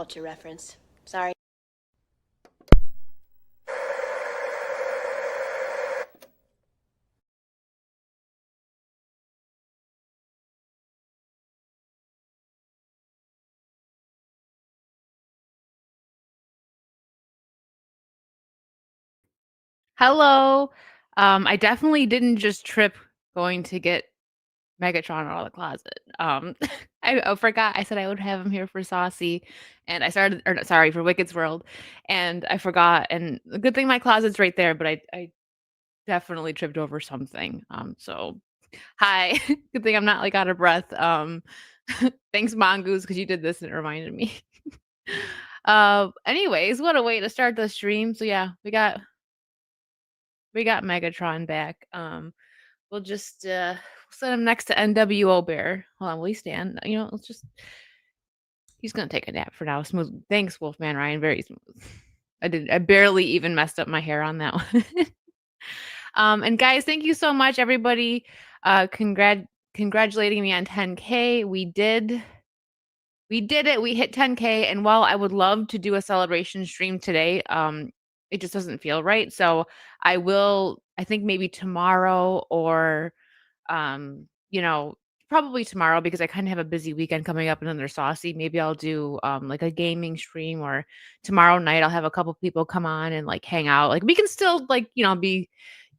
culture reference. Sorry. Hello. I definitely didn't just trip going to get Megatron out of the closet. I forgot I said I would have him here for Saucy, and I started, or no, sorry, for Wicked's World, and I forgot. And a good thing my closet's right there, but I definitely tripped over something. So hi, good thing I'm not like out of breath. Thanks Mongoose because you did this and it reminded me. Anyways, what a way to start the stream. So yeah, we got Megatron back. We'll just set him next to NWO Bear. Hold on, will he stand? Let's just he's gonna take a nap for now. Smooth. Thanks, Wolfman Ryan. Very smooth. I barely even messed up my hair on that one. And guys, thank you so much, everybody. Congratulating me on 10K. We did it. We hit 10K. And while I would love to do a celebration stream today, it just doesn't feel right. So I think maybe tomorrow or you know, probably tomorrow because I kind of have a busy weekend coming up and then they're saucy. Maybe I'll do like a gaming stream or tomorrow night I'll have a couple people come on and like hang out. Like we can still like, be,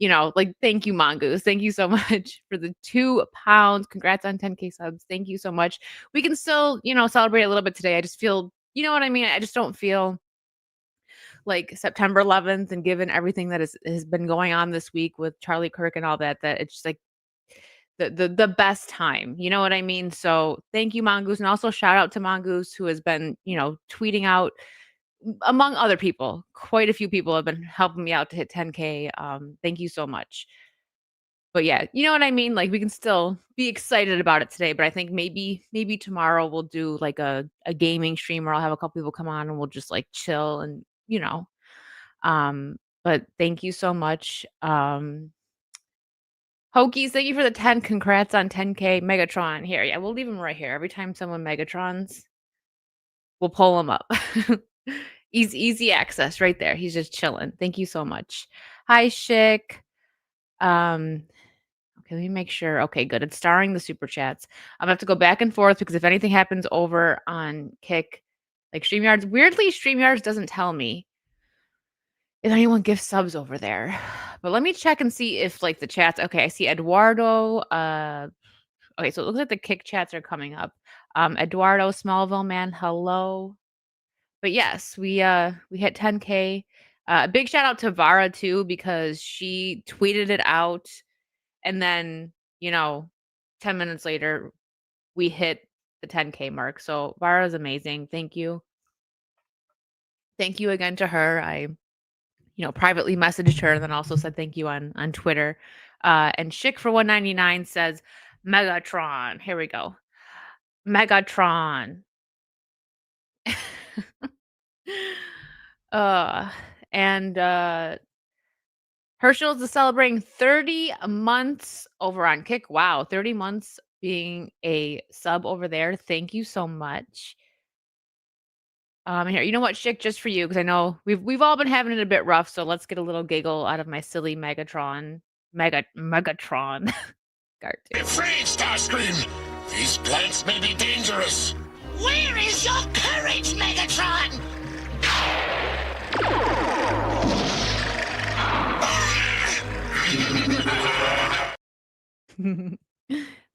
like thank you, Mongoose. Thank you so much for the £2. Congrats on 10K subs. Thank you so much. We can still, celebrate a little bit today. I just feel, you know what I mean? I just don't feel like September 11th and given everything that has been going on this week with Charlie Kirk and all that, that it's just like the best time. You know what I mean? So thank you, Mongoose. And also shout out to Mongoose who has been, tweeting out among other people. Quite a few people have been helping me out to hit 10K. Thank you so much. But yeah, you know what I mean? Like we can still be excited about it today, but I think maybe tomorrow we'll do like a gaming stream where I'll have a couple people come on and we'll just like chill and but thank you so much. Hokies, thank you for the 10. Congrats on 10K. Megatron. Here, yeah, we'll leave him right here. Every time someone Megatrons, we'll pull him up. Easy access right there. He's just chilling. Thank you so much. Hi, Shik. Okay, let me make sure. Okay, good. It's starring the super chats. I'm gonna have to go back and forth because if anything happens over on Kick, like StreamYards, weirdly, StreamYards doesn't tell me if anyone gives subs over there. But let me check and see if like the chats. Okay, I see Eduardo. Okay, so it looks like the Kick chats are coming up. Eduardo Smallville man, hello. But yes, we hit 10K. Big shout out to Vara too because she tweeted it out and then, 10 minutes later we hit the 10K mark. So Vara's amazing. Thank you. Thank you again to her. I privately messaged her and then also said thank you on Twitter. And Chick for 199 says Megatron. Here we go. Megatron. uh and Herschel's is celebrating 30 months over on Kick. Wow, 30 months being a sub over there. Thank you so much. Here, you know what, Chick, just for you, because I know we've all been having it a bit rough, so let's get a little giggle out of my silly Megatron cartoon. Be afraid, Starscream! These plants may be dangerous! Where is your courage, Megatron?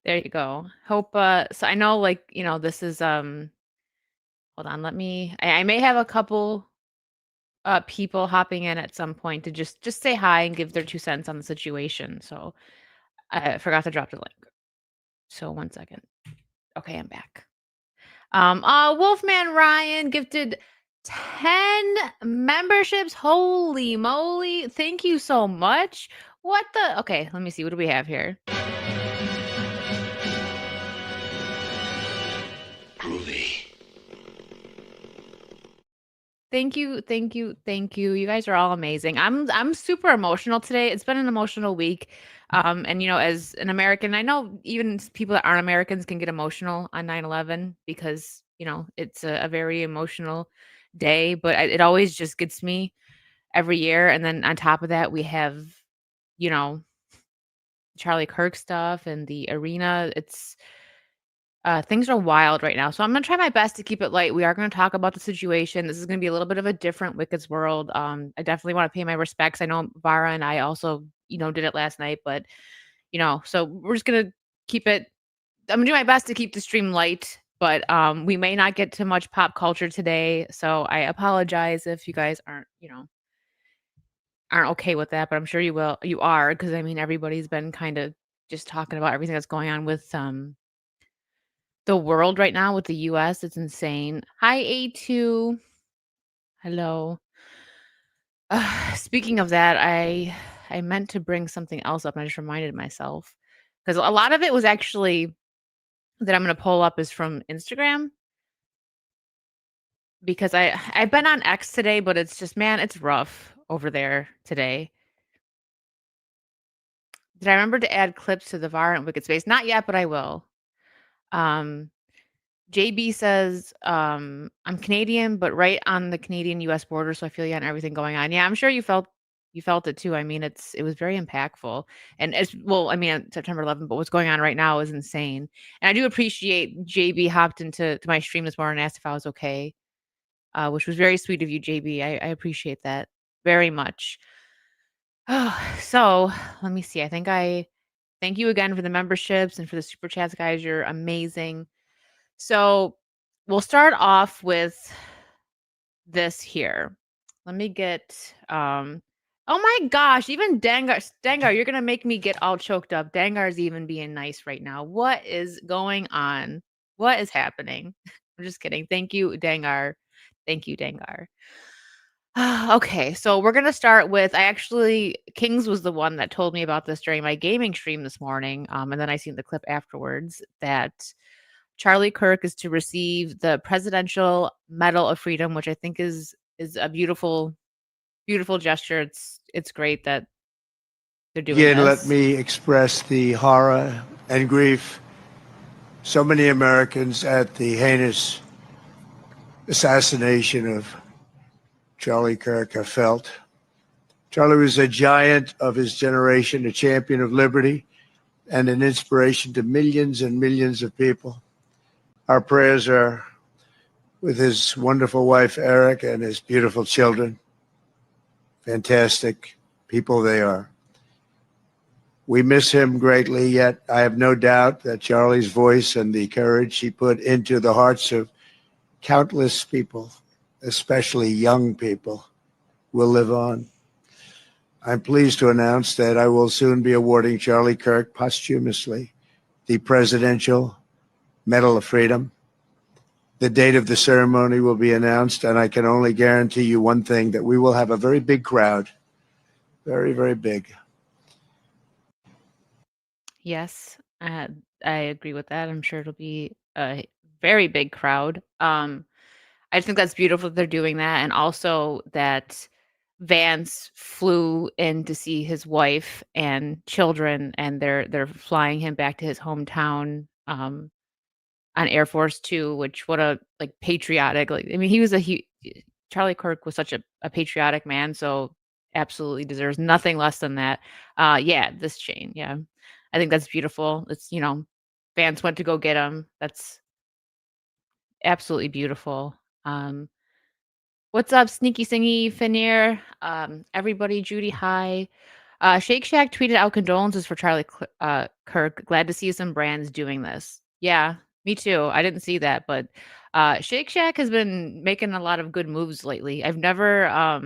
There you go. Hope so I know like, this is hold on, I may have a couple people hopping in at some point to just say hi and give their 2 cents on the situation. So I forgot to drop the link. So 1 second. Okay, I'm back. Wolfman Ryan gifted 10 memberships. Holy moly. Thank you so much. What the? Okay, let me see. What do we have here? Groovy. Thank you, thank you, thank you. You guys are all amazing. I'm super emotional today. It's been an emotional week. And as an American, I know even people that aren't Americans can get emotional on 9/11 because it's a very emotional day, but it always just gets me every year. And then on top of that, we have, you know, Charlie Kirk stuff and the arena. Things are wild right now. So I'm gonna try my best to keep it light. We are gonna talk about the situation. This is gonna be a little bit of a different Wicked's world. I definitely want to pay my respects. I know Vara and I also, did it last night, but so we're just gonna keep it. I'm gonna do my best to keep the stream light, but we may not get to much pop culture today. So I apologize if you guys aren't okay with that, but I'm sure you are, because I mean everybody's been kind of just talking about everything that's going on with the world right now with the US. It's insane. Hi A2. Hello. Speaking of that, I meant to bring something else up and I just reminded myself, because a lot of it was actually that I'm going to pull up is from Instagram, because I've been on X today, but it's just, man, it's rough over there today. Did I remember to add clips to the VAR and Wicked Space? Not yet, but I will. Um JB says, I'm Canadian, but right on the Canadian-US border, so I feel you on everything going on. Yeah, I'm sure you felt it too. I mean, it was very impactful. And as well, I mean, on September 11th, but what's going on right now is insane. And I do appreciate JB hopped into my stream this morning and asked if I was okay, which was very sweet of you, JB. I appreciate that very much. Oh, so let me see. I think I thank you again for the memberships and for the super chats, guys. You're amazing. So we'll start off with this here. Let me get oh my gosh, even Dangar, you're gonna make me get all choked up. Dangar's even being nice right now. What is going on? What is happening? I'm just kidding. Thank you, Dangar. Thank you, Dangar. Okay, so we're gonna start with Kings was the one that told me about this during my gaming stream this morning. And then I seen the clip afterwards that Charlie Kirk is to receive the Presidential Medal of Freedom, which I think is a beautiful, beautiful gesture. It's great that they're doing Again, let this. me express the horror and grief so many Americans at the heinous assassination of Charlie Kirk have felt. Charlie was a giant of his generation, a champion of liberty, and an inspiration to millions and millions of people. Our prayers are with his wonderful wife, Eric, and his beautiful children. Fantastic people they are. We miss him greatly, yet I have no doubt that Charlie's voice and the courage he put into the hearts of countless people, especially young people, will live on. I'm pleased to announce that I will soon be awarding Charlie Kirk posthumously the Presidential Medal of Freedom. The date of the ceremony will be announced, and I can only guarantee you one thing, that we will have a very big crowd. Very, very big. Yes, I agree with that. I'm sure it'll be a very big crowd. I think that's beautiful that they're doing that, and also that Vance flew in to see his wife and children, and they're flying him back to his hometown, on Air Force Two, which what a, like, patriotic, like, I mean, Charlie Kirk was such a patriotic man, so absolutely deserves nothing less than that. Yeah, this chain, yeah. I think that's beautiful. Vance went to go get him. That's absolutely beautiful. Um, what's up, Sneaky Singy, Finir, everybody, Judy, hi. Shake Shack tweeted out condolences for Kirk. Glad to see some brands doing this. Yeah, me too. I didn't see that, but Shake Shack has been making a lot of good moves lately. I've never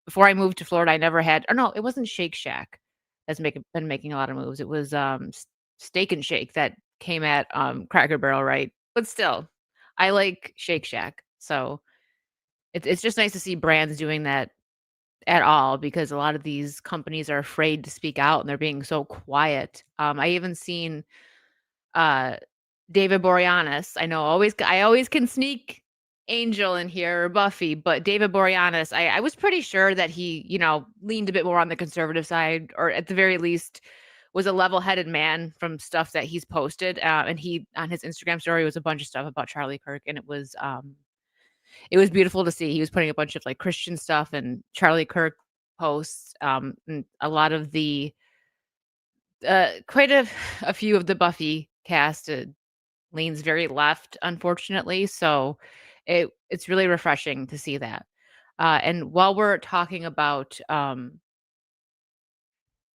before I moved to Florida, I never had, or no, it wasn't Shake Shack that's been making a lot of moves. It was Steak and Shake that came at Cracker Barrel, right? But still, I like Shake Shack. So it's just nice to see brands doing that at all, because a lot of these companies are afraid to speak out and they're being so quiet. I even seen uh David Boreanaz. I always can sneak Angel in here or Buffy, but David Boreanaz, I was pretty sure that he, leaned a bit more on the conservative side, or at the very least was a level-headed man from stuff that he's posted, and he on his Instagram story was a bunch of stuff about Charlie Kirk, and it was beautiful to see. He was putting a bunch of like Christian stuff and Charlie Kirk posts, and a lot of the quite a few of the Buffy cast leans very left, unfortunately. So it's really refreshing to see that. And while we're talking about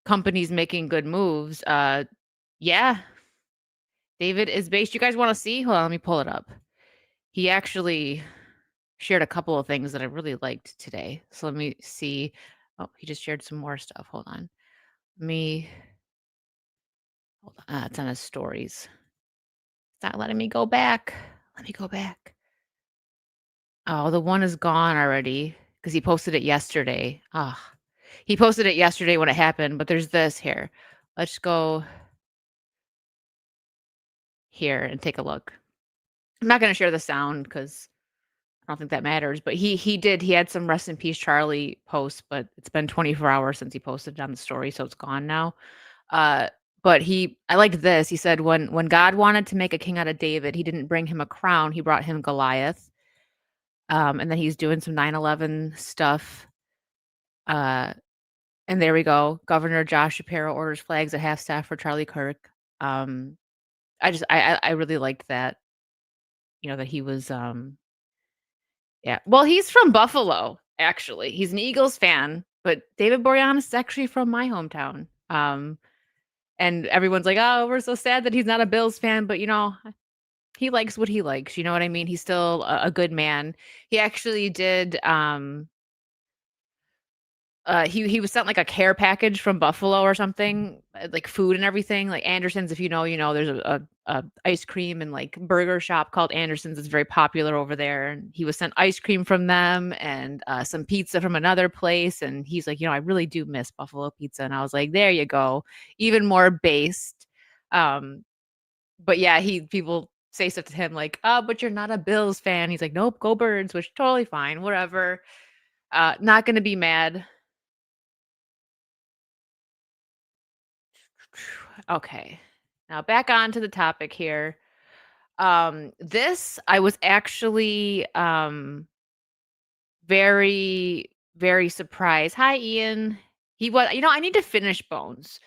companies making good moves, yeah, David is based. You guys want to see? Hold on, let me pull it up. He actually shared a couple of things that I really liked today. So let me see. Oh, he just shared some more stuff. Hold on. Hold on. It's on his stories. It's not letting me go back. Let me go back. Oh, the one is gone already because he posted it yesterday. Ah, he posted it yesterday when it happened, but there's this here. Let's go here and take a look. I'm not going to share the sound because I don't think that matters. But he had some rest in peace Charlie posts, but it's been 24 hours since he posted it on the story, so it's gone now. But I liked this. He said when God wanted to make a king out of David, he didn't bring him a crown, he brought him Goliath. And then he's doing some 9/11 stuff. And there we go. Governor Josh Shapiro orders flags at half staff for Charlie Kirk. I really liked that. That he was yeah. Well, he's from Buffalo, actually. He's an Eagles fan, but David Boreanaz is actually from my hometown. And everyone's like, "Oh, we're so sad that he's not a Bills fan," but he likes what he likes. You know what I mean? He's still a good man. He actually did he was sent like a care package from Buffalo or something, like food and everything. Like Anderson's, if you know, there's a ice cream and like burger shop called Anderson's. It's very popular over there. And he was sent ice cream from them and some pizza from another place. And he's like, I really do miss Buffalo pizza. And I was like, there you go, even more based. But yeah, people say stuff to him like, "Oh, but you're not a Bills fan." He's like, "Nope, go Birds," which totally fine, whatever. Not gonna be mad. Okay. Now back on to the topic here. This I was actually very, very surprised. Hi, Ian. He was, I need to finish Bones.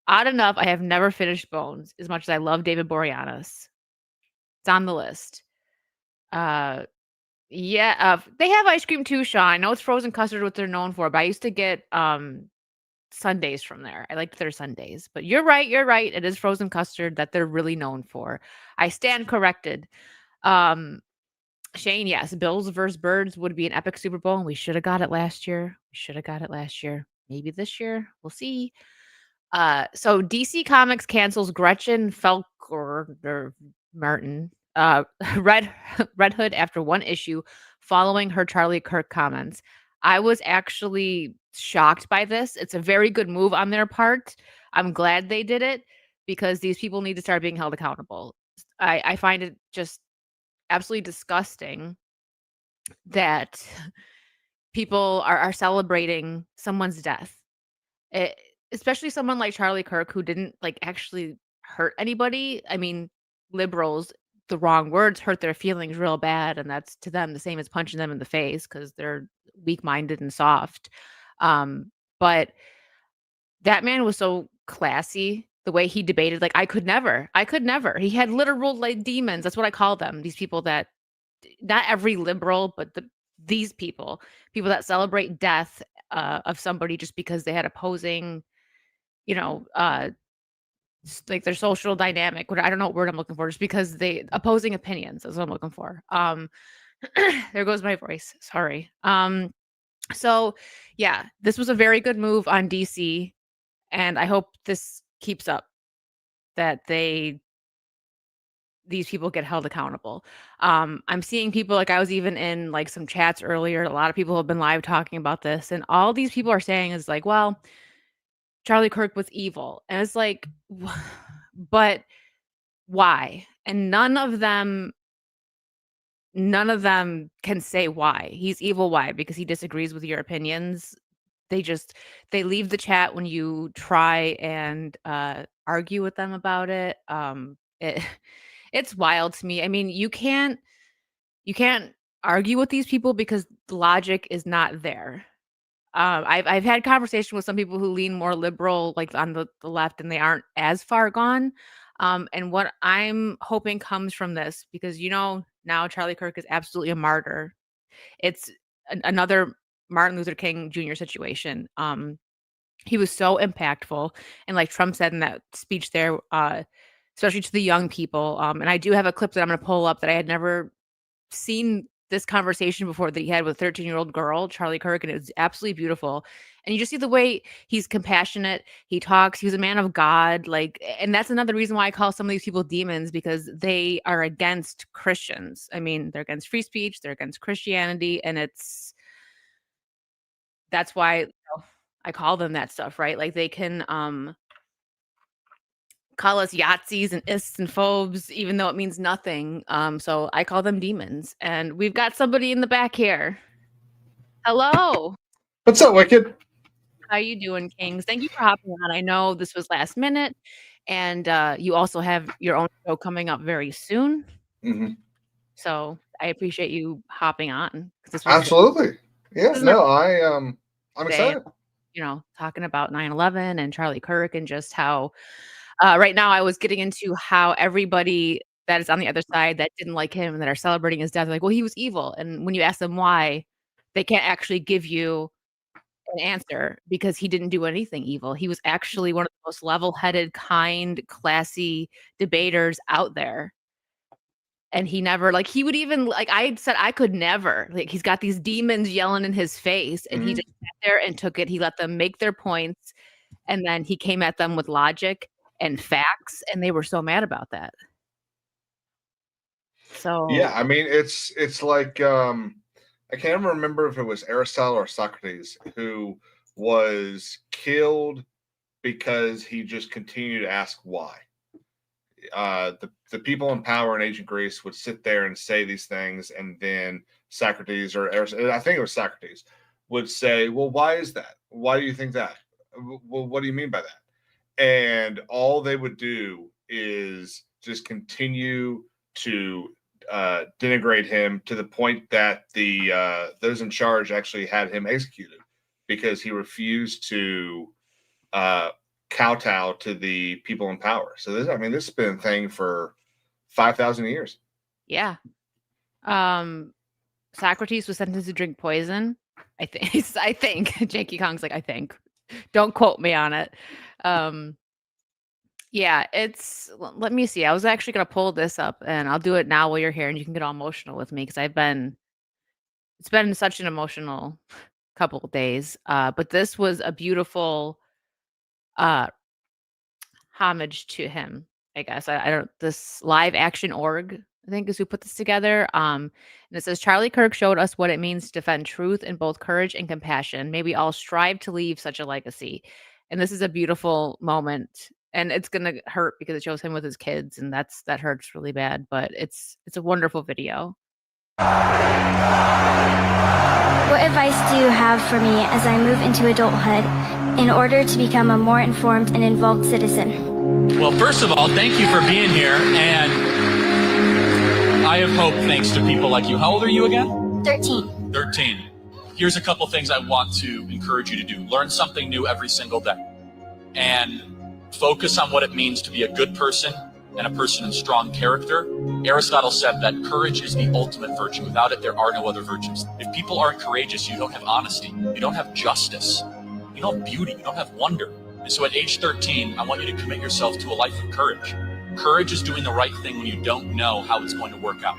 Odd enough, I have never finished Bones as much as I love David Boreanaz. It's on the list. Yeah, they have ice cream too, Sean. I know it's frozen custard, what they're known for, but I used to get sundaes from there. I liked their sundaes. But you're right. It is frozen custard that they're really known for. I stand corrected. Shane, yes, Bills versus Birds would be an epic Super Bowl, and we should have got it last year. Maybe this year. We'll see. So DC Comics cancels Gretchen Felker Martin, Red Hood after one issue following her Charlie Kirk comments. I was actually shocked by this. It's a very good move on their part. I'm glad they did it because these people need to start being held accountable. I find it just absolutely disgusting that people are celebrating someone's death. Especially someone like Charlie Kirk who didn't like actually hurt anybody. I mean, liberals, the wrong words hurt their feelings real bad, and that's to them the same as punching them in the face because they're weak-minded and soft. But that man was so classy. The way he debated, like I could never. He had literal like demons. That's what I call them. These people that not every liberal, but these people that celebrate death of somebody just because they had opposing, like their social dynamic. What I don't know what word I'm looking for, just because they opposing opinions is what I'm looking for. There goes my voice. Sorry. So yeah, this was a very good move on DC, and I hope this keeps up. That these people get held accountable. I'm seeing people like I was even in like some chats earlier. A lot of people have been live talking about this, and all these people are saying is like, well, Charlie Kirk was evil. And it's like, but why? And none of them can say why. He's evil. Why? Because he disagrees with your opinions. they leave the chat when you try and argue with them about it. It it's wild to me. I mean, you can't argue with these people because the logic is not there. I've had conversation with some people who lean more liberal, like on the left, and they aren't as far gone. And what I'm hoping comes from this, because now Charlie Kirk is absolutely a martyr. It's another Martin Luther King Jr. situation. He was so impactful, and like Trump said in that speech there, especially to the young people. And I do have a clip that I'm going to pull up that I had never seen this conversation before that he had with a 13-year-old girl, Charlie Kirk, and it was absolutely beautiful. And you just see the way he's compassionate. He talks. He was a man of God. Like, and that's another reason why I call some of these people demons, because they are against Christians. I mean, they're against free speech. They're against Christianity. And that's why I call them that stuff, right? Like they can call us Yahtzees and ists and phobes, even though it means nothing. So I call them demons. And we've got somebody in the back here. Hello. What's up, Wicked? How you doing, Kings? Thank you for hopping on. I know this was last minute, and you also have your own show coming up very soon. Mm-hmm. So I appreciate you hopping on. This was Absolutely. Yeah, no, I'm excited. Talking about 9/11 and Charlie Kirk, and just how right now I was getting into how everybody that is on the other side that didn't like him and that are celebrating his death are like, well, he was evil. And when you ask them why, they can't actually give you an answer, because he didn't do anything evil. He was actually one of the most level-headed, kind, classy debaters out there. And he never, like, he would even, like, I said, I could never, like, he's got these demons yelling in his face, and he just sat there and took it. He let them make their points, and then he came at them with logic and facts, and they were so mad about that. So yeah, I mean, it's like I can't remember if it was Aristotle or Socrates who was killed because he just continued to ask why. The people in power in ancient Greece would sit there and say these things, and then Socrates, or I think it was Socrates, would say, well, why is that? Why do you think that? Well, what do you mean by that? And all they would do is just continue to denigrate him, to the point that those in charge actually had him executed because he refused to kowtow to the people in power. So this has been a thing for 5,000 years. Yeah. Socrates was sentenced to drink poison. I think Jakey Kong's like, I think. Don't quote me on it. Yeah, let me see. I was actually going to pull this up, and I'll do it now while you're here, and you can get all emotional with me, because it's been such an emotional couple of days. But this was a beautiful homage to him, I guess. I don't, this live action org, I think, is who put this together. And it says, Charlie Kirk showed us what it means to defend truth in both courage and compassion. May we all strive to leave such a legacy. And this is a beautiful moment. And it's gonna hurt because it shows him with his kids, and that hurts really bad. But it's a wonderful video. What advice do you have for me as I move into adulthood in order to become a more informed and involved citizen? Well, first of all, thank you for being here, and I have hope thanks to people like you. How old are you again? 13. 13. Here's a couple things I want to encourage you to do. Learn something new every single day, and focus on what it means to be a good person and a person in strong character. Aristotle said that courage is the ultimate virtue. Without it, there are no other virtues. If people aren't courageous, you don't have honesty, you don't have justice, you don't have beauty, you don't have wonder. And so at age 13, I want you to commit yourself to a life of courage. Courage is doing the right thing when you don't know how it's going to work out.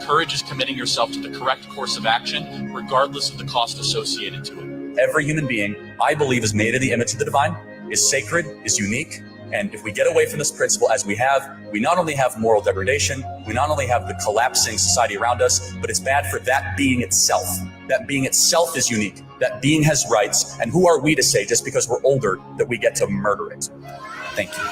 Courage is committing yourself to the correct course of action, regardless of the cost associated to it. Every human being, I believe, is made in the image of the divine, is sacred, is unique. And if we get away from this principle as we have, we not only have moral degradation, we not only have the collapsing society around us, but it's bad for that being itself. That being itself is unique. That being has rights. And who are we to say, just because we're older, that we get to murder it? Thank you.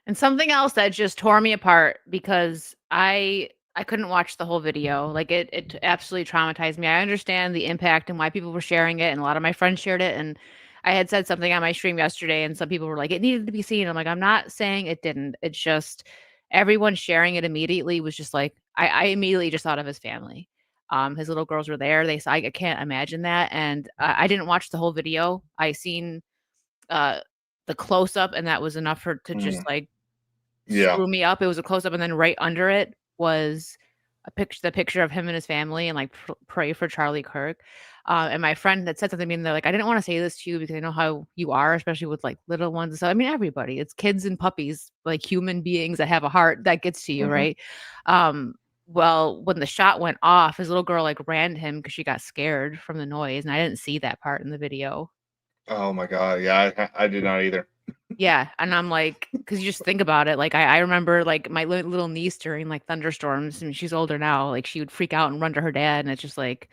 And something else that just tore me apart because I couldn't watch the whole video. Like it absolutely traumatized me. I understand the impact and why people were sharing it, and a lot of my friends shared it. And I had said something on my stream yesterday, and some people were like, "It needed to be seen." I'm like, "I'm not saying it didn't. It's just everyone sharing it immediately was just like I immediately just thought of his family. His little girls were there. They saw I can't imagine that, and I didn't watch the whole video. I seen uh the close up, and that was enough for to just Mm, like yeah. screw me up. It was a close up, and then right under it was the picture of him and his family, and like pray for Charlie Kirk. And my friend had said something to me, and they're like, I didn't want to say this to you because I know how you are, especially with like little ones. So I mean, everybody, it's kids and puppies, like human beings that have a heart that gets to you, Hmm. right? Um, well, when the shot went off, his little girl like ran to him because she got scared from the noise, and I didn't see that part in the video. Oh my god. Yeah, I did not either. Yeah, and I'm like, because you just think about it, like, I remember, like, my little niece during, like, thunderstorms, and she's older now, like, she would freak out and run to her dad, and it's just like,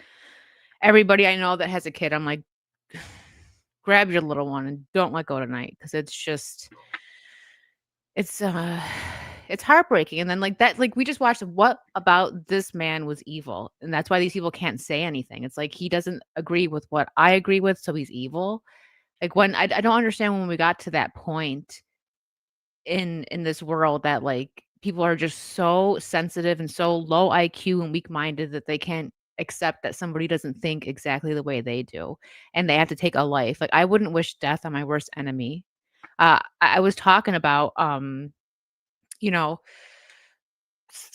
everybody I know that has a kid, I'm like, "Grab your little one and don't let go tonight," because it's just it's, it's heartbreaking, and then, like, that like, we just watched what about this man was evil, and that's why these people can't say anything. It's like he doesn't agree with what I agree with, so he's evil. Like, when I don't understand when we got to that point in this world that like people are just so sensitive and so low IQ and weak minded that they can't accept that somebody doesn't think exactly the way they do and they have to take a life. Like I wouldn't wish death on my worst enemy. I was talking about you know,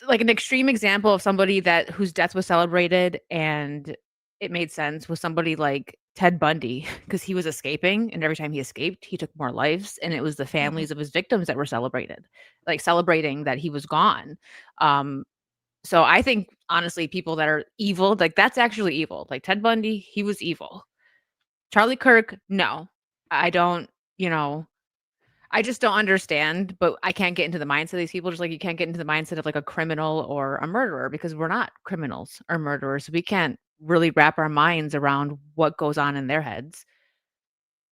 like an extreme example of somebody that whose death was celebrated and it made sense was somebody like Ted Bundy because he was escaping and every time he escaped he took more lives and it was the Hmm. families of his victims that were celebrated like celebrating that he was gone. um so I think honestly people that are evil like that's actually evil like Ted Bundy he was evil. Charlie Kirk no, I don't, you know, I just don't understand, but I can't get into the mindset of these people, just like you can't get into the mindset of like a criminal or a murderer because we're not criminals or murderers. We can't really wrap our minds around what goes on in their heads.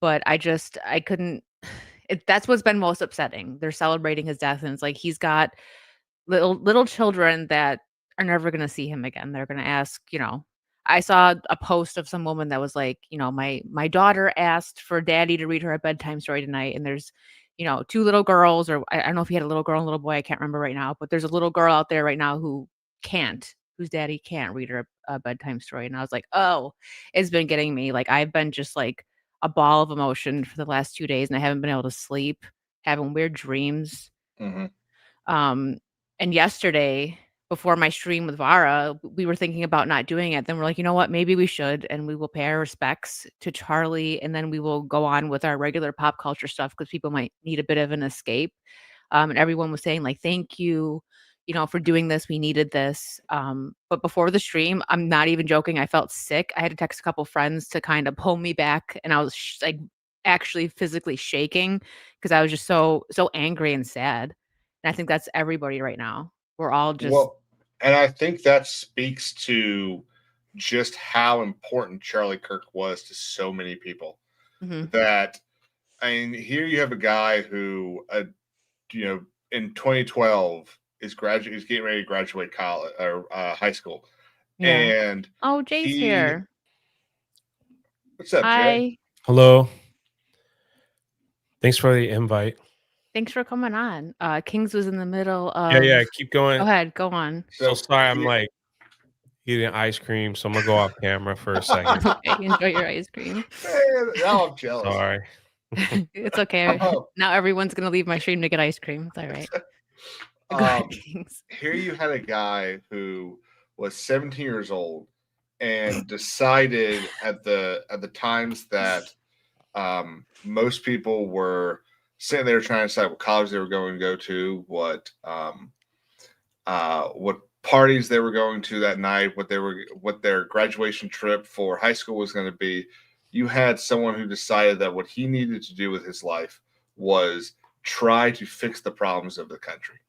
But I couldn't that's what's been most upsetting. They're celebrating his death and it's like he's got little children that are never gonna see him again. They're gonna ask, you know, I saw a post of some woman that was like, you know, "My daughter asked for daddy to read her a bedtime story tonight," and there's, you know, 2 little girls, or I don't know if he had a little girl and a little boy, I can't remember right now, but there's a little girl out there right now whose daddy can't read her a bedtime story, and I was like, "Oh, it's been getting me." Like, I've been just, like, a ball of emotion for the last 2 days, and I haven't been able to sleep, having weird dreams. Hmm. Um, and yesterday, before my stream with Vara, we were thinking about not doing it. Then we're like, you know what? Maybe we should, and we will pay our respects to Charlie, and then we will go on with our regular pop culture stuff because people might need a bit of an escape. And everyone was saying like, "Thank you, you know, for doing this. We needed this." But before the stream, I'm not even joking. I felt sick. I had to text a couple friends to kind of pull me back, and I was like actually physically shaking because I was just so angry and sad. And I think that's everybody right now. We're all just Well, and I think that speaks to just how important Charlie Kirk was to so many people. mhm, That I mean, here you have a guy who, in 2012 is getting ready to graduate college or high school, yeah. and Oh, Jay's he, here. what's up, Jay? Hi. Hello. Thanks for the invite. Thanks for coming on. Kings was in the middle Yeah, of yeah, keep go going. ahead, go on. So So sorry, I'm like eating ice cream, so I'm gonna go off camera for a second. Okay, enjoy your ice cream. Man, now I'm jealous. Sorry. It's okay. Oh, Now everyone's gonna leave my stream to get ice cream. It's all right. Go ahead, Kings. here you had a guy who was 17 years old and decided at the times that most people were sitting there trying to decide what college they were going to go to, what parties they were going to that night, what their graduation trip for high school was going to be. You had someone who decided that what he needed to do with his life was try to fix the problems of the country,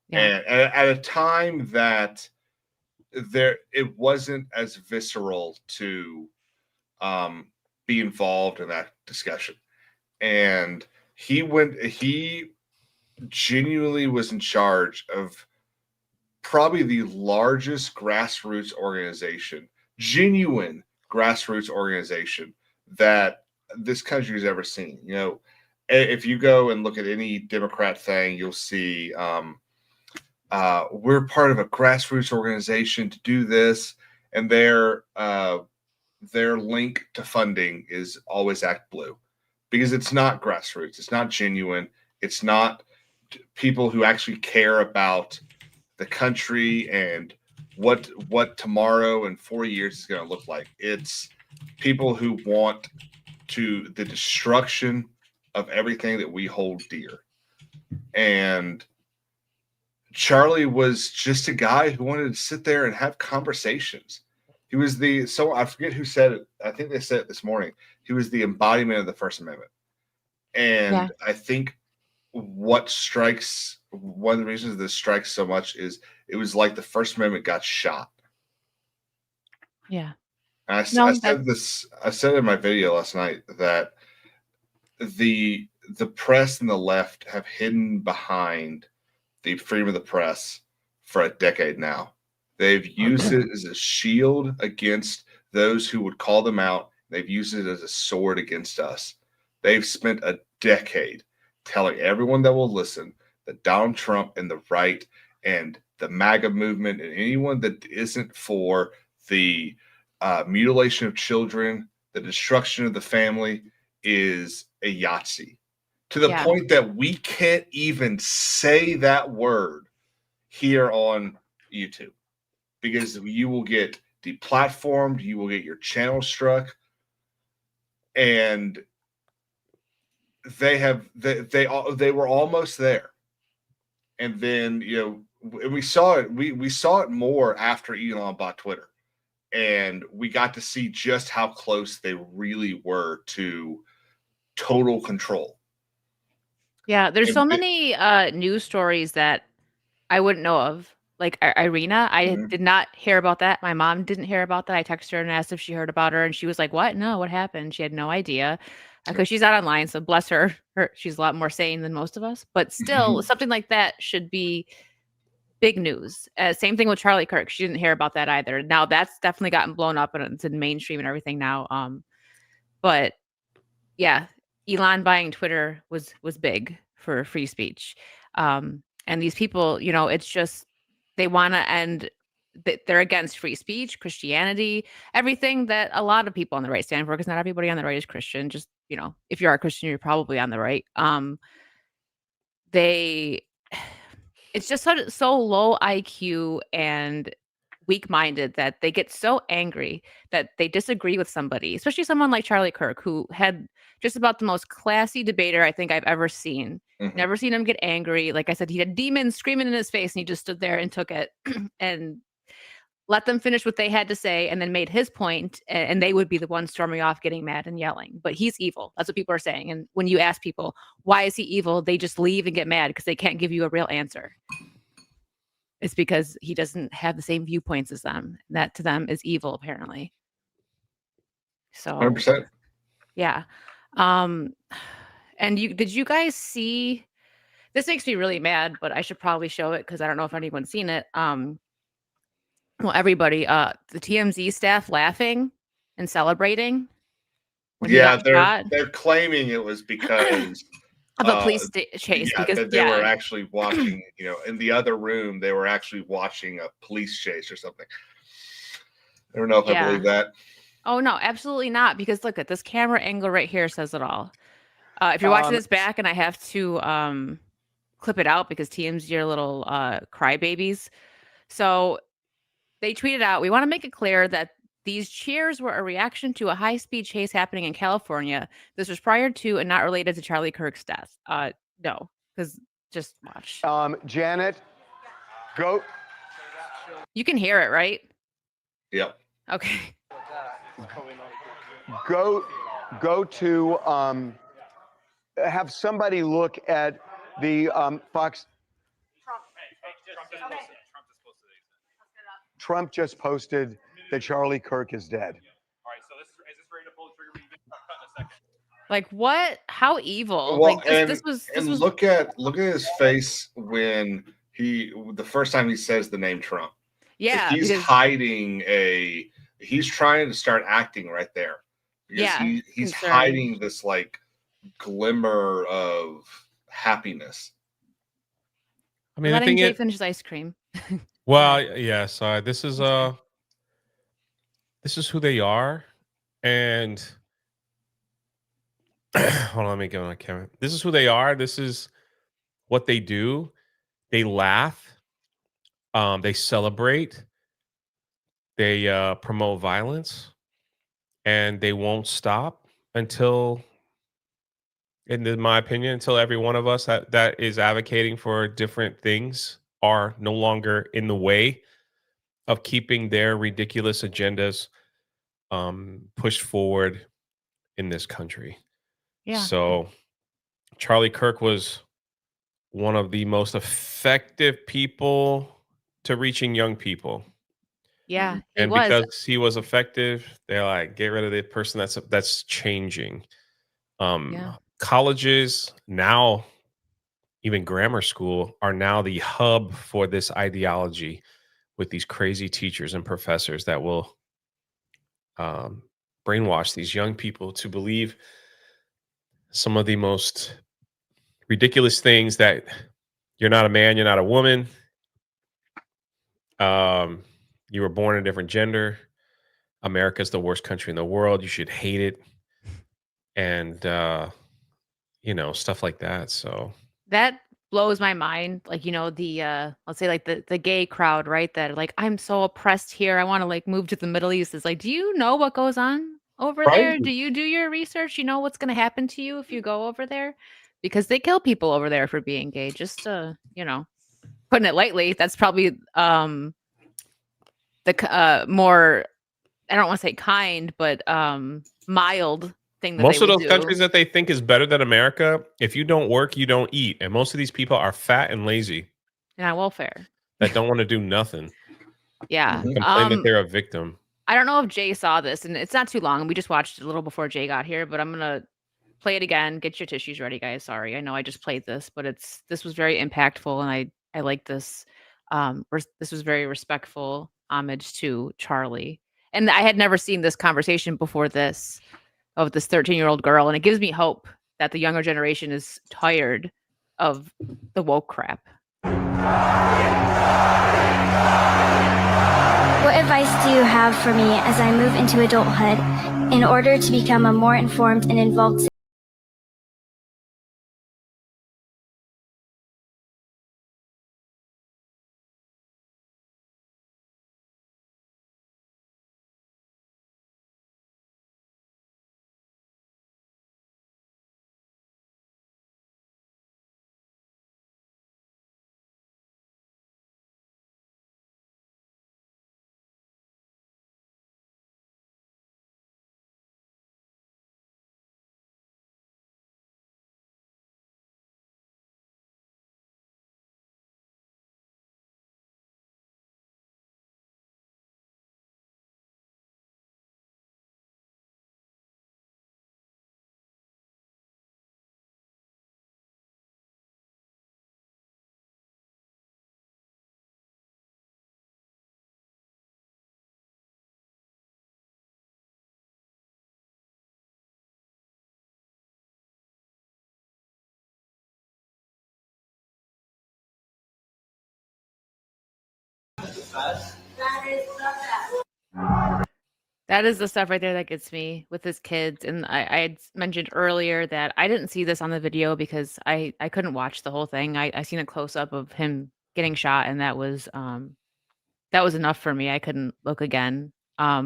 Yeah. and at a time that it wasn't as visceral to um, be involved in that discussion. And he genuinely was in charge of probably the largest grassroots organization, genuine grassroots organization that this country's ever seen. You know, if you go and look at any Democrat thing, you'll see we're part of a grassroots organization to do this, and their link to funding is always Act Blue, because it's not grassroots, it's not genuine, it's not people who actually care about the country and what tomorrow and 4 years is going to look like. It's people who want the destruction of everything that we hold dear. And Charlie was just a guy who wanted to sit there and have conversations. He was I forget who said it. I think they said it this morning. He was the embodiment of the First Amendment. And I think one of the reasons this strikes so much is it was like the First Amendment got shot. Yeah. And I said in my video last night that the press and the left have hidden behind the freedom of the press for a decade now. They've used it as a shield against those who would call them out. They've used it as a sword against us. They've spent a decade telling everyone that will listen that Donald Trump and the right and the MAGA movement and anyone that isn't for the mutilation of children, the destruction of the family, is a Yahtzee. To the point that we can't even say that word here on YouTube, because you will get deplatformed, you will get your channel struck, and they were almost there. And then, you know, we saw it. We saw it more after Elon bought Twitter, and we got to see just how close they really were to total control. Yeah, there's so many news stories that I wouldn't know of. Like Irina, I did not hear about that. My mom didn't hear about that. I texted her and asked if she heard about her, and she was like, "What? No, what happened?" She had no idea because she's not online. So bless her. She's a lot more sane than most of us. But still, something like that should be big news. Same thing with Charlie Kirk. She didn't hear about that either. Now that's definitely gotten blown up and it's in mainstream and everything now. But yeah, Elon buying Twitter was big for free speech. And these people, you know, it's just they want to end. They're against free speech, Christianity, everything that a lot of people on the right stand for. Because not everybody on the right is Christian. Just, you know, if you are a Christian, you're probably on the right. It's just so low IQ and weak-minded that they get so angry that they disagree with somebody, especially someone like Charlie Kirk, who had just about the most classy debater I think I've ever seen. Never seen him get angry. Like I said, he had demons screaming in his face and he just stood there and took it and let them finish what they had to say and then made his point, and they would be the ones storming off, getting mad and yelling. But he's evil. That's what people are saying. And when you ask people, why is he evil? They just leave and get mad because they can't give you a real answer. It's because he doesn't have the same viewpoints as them. That to them is evil, apparently. So 100%. Yeah. And did you guys see, this makes me really mad, but I should probably show it because I don't know if anyone's seen it. Well, everybody, the TMZ staff laughing and celebrating. Yeah, they're claiming it was because of a police chase. Yeah, because they were actually watching, you know, in the other room, they were actually watching a police chase or something. I don't know if I believe that. Oh, no, absolutely not. Because look at this camera angle right here says it all. If you're watching this back and I have to clip it out because TMZ are little crybabies. So they tweeted out, "We want to make it clear that these cheers were a reaction to a high-speed chase happening in California. This was prior to and not related to Charlie Kirk's death." No, because just watch. Janet, go. You can hear it, right? Yep. Okay. Go to have somebody look at the Fox. Trump just posted that Charlie Kirk is dead. All right, so is this ready to pull the trigger? In a second. Like what? How evil? Well, Like this was look at his face when the first time he says the name Trump. yeah, He's because hiding he's trying to start acting right there because yeah, he's concerned. hiding this like glimmer of happiness. I mean, the Letting thing Jay is, finish his ice cream. well, yeah. So this is who they are, and hold on, let me go on camera. This is who they are. This is what they do. They laugh. They celebrate. They promote violence, and they won't stop until, in my opinion, until every one of us that is advocating for different things are no longer in the way of keeping their ridiculous agendas pushed forward in this country. Yeah. So Charlie Kirk was one of the most effective people to reaching young people. Yeah, he And was. because he was effective, they're like, get rid of the person that's changing. Yeah. Colleges now, even grammar school, are now the hub for this ideology with these crazy teachers and professors that will brainwash these young people to believe some of the most ridiculous things, that you're not a man, you're not a woman, you were born a different gender, America's the worst country in the world, you should hate it, and stuff like that. So That blows my mind. Like, the let's say like the gay crowd, right? That like, I'm so oppressed here. I want to like move to the Middle East. It's like, do you know what goes on over there? Right. Do you do your research? You know what's gonna happen to you if you go over there? Because they kill people over there for being gay. Just putting it lightly, that's probably more, I don't want to say kind, but mild thing that they most of would those do. countries that they think is better than America, if you don't work, you don't eat. And most of these people are fat and lazy And on welfare. that don't want to do nothing. Yeah. Complain that they're a victim. I don't know if Jay saw this, and it's not too long. We just watched it a little before Jay got here, but I'm gonna play it again. Get your tissues ready, guys. Sorry, I know I just played this, but this was very impactful, and I like this. This was very respectful homage to Charlie, and I had never seen this conversation before this of this 13-year-old girl, and it gives me hope that the younger generation is tired of the woke crap. What advice do you have for me as I move into adulthood in order to become a more informed and involved That is the stuff right there that gets me with his kids. And I had mentioned earlier that I didn't see this on the video because I couldn't watch the whole thing. I seen a close up of him getting shot, and that was enough for me. I couldn't look again. Yeah,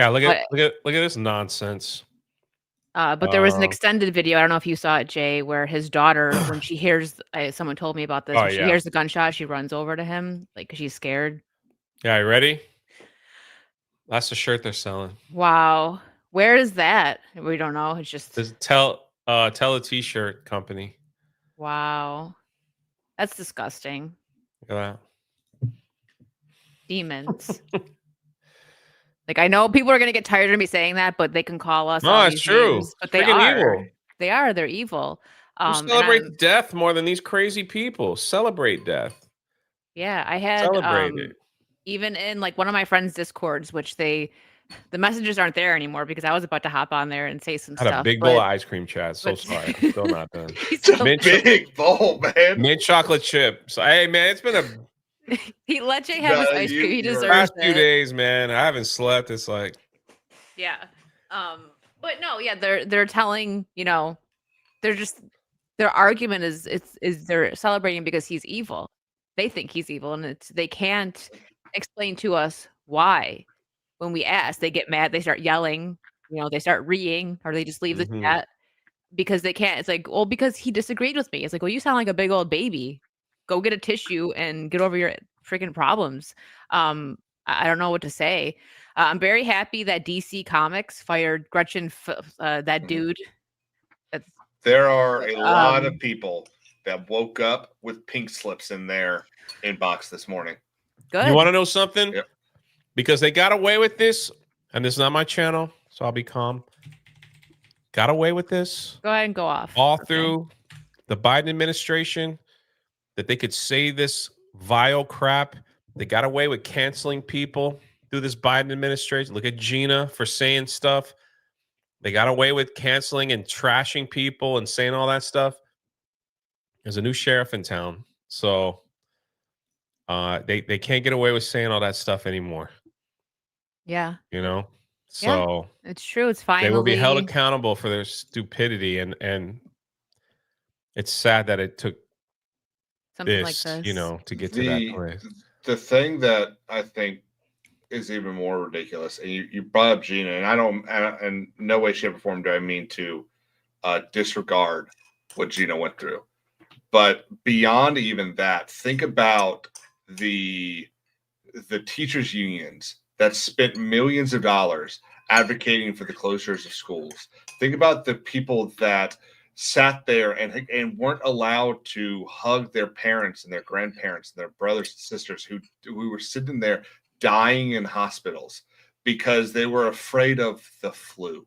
look But at this nonsense. but there was an extended video. I don't know if you saw it, Jay, where his daughter, when she hears, someone told me about this, Oh, when she yeah. hears the gunshot, she runs over to him, like, 'cause she's scared. Yeah, you ready? That's the shirt they're selling. Wow. Where is that? We don't know. It's just, This tell a t-shirt company. wow. That's disgusting. Look at that. Demons. Like, I know people are gonna get tired of me saying that, but they can call us No, all it's these true. names, but they Freaking are. evil. They are. They're evil. Who And celebrates death more than these crazy people? Celebrate death. yeah, I had Celebrate it. even in like one of my friends' discords, which the messages aren't there anymore because I was about to hop on there and say some I had a stuff. big bowl of ice cream, Chad. So but- sorry. I'm still not done. He's It's a still- big bowl, man. Mint chocolate chip. So, hey, man, it's been a let Jay have his No, ice you- cream. He you're deserves past few it. days, man. I haven't slept. It's like, Yeah. But no, yeah, they're telling, they're just their argument is they're celebrating because he's evil. They think he's evil, and they can't explain to us why. When we ask, they get mad, they start yelling, they start reeing, or they just leave the Mhm. chat because they can't. It's like, well, because he disagreed with me. It's like, well, you sound like a big old baby. Go get a tissue and get over your freaking problems. I don't know what to say. I'm very happy that DC Comics fired Gretchen, that dude. There are a lot of Um, people that woke up with pink slips in their inbox this morning. Good. you want to know something? Yep. Because they got away with this, and this is not my channel, so I'll be calm. Got away with this Go ahead and go off. all Okay. through the Biden administration, that they could say this vile crap. They got away with canceling people through this Biden administration. Look at Gina for saying stuff. They got away with canceling and trashing people and saying all that stuff. There's a new sheriff in town, so they can't get away with saying all that stuff anymore. Yeah, So it's true. It's finally they will be held accountable for their stupidity, and it's sad that it took something this, like this. to get to that place. The thing that I think is even more ridiculous, and you brought up Gina, and I don't, in no way, shape, or form do I mean to disregard what Gina went through. But beyond even that, think about the teachers' unions that spent millions of dollars advocating for the closures of schools. Think about the people that sat there and weren't allowed to hug their parents and their grandparents and their brothers and sisters who were sitting there dying in hospitals because they were afraid of the flu.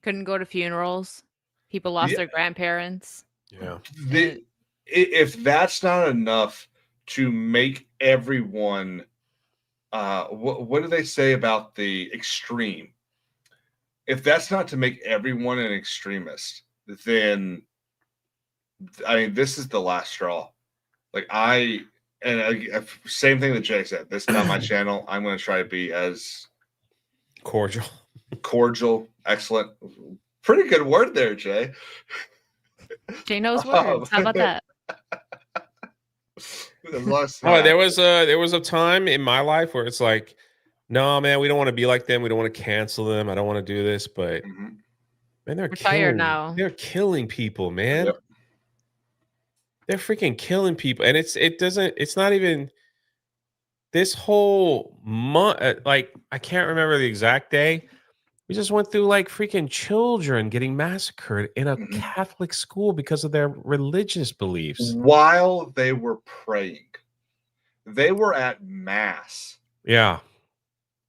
Couldn't go to funerals. People lost Yeah. their grandparents. Yeah. If that's not enough to make everyone, what do they say about the extreme? If that's not to make everyone an extremist, then I mean, this is the last straw. Like same thing that Jay said. This is not my channel. I'm going to try to be as cordial, excellent. Pretty good word there, Jay. Jay knows words. How about that? There was a time in my life where it's like, no, man, we don't want to be like them. We don't want to cancel them. I don't want to do this, but man, they're tired now. They're killing people, man. Yep. They're freaking killing people, and it's not even this whole month. Like, I can't remember the exact day. We just went through like freaking children getting massacred in a Catholic school because of their religious beliefs while they were praying. They were at mass. Yeah.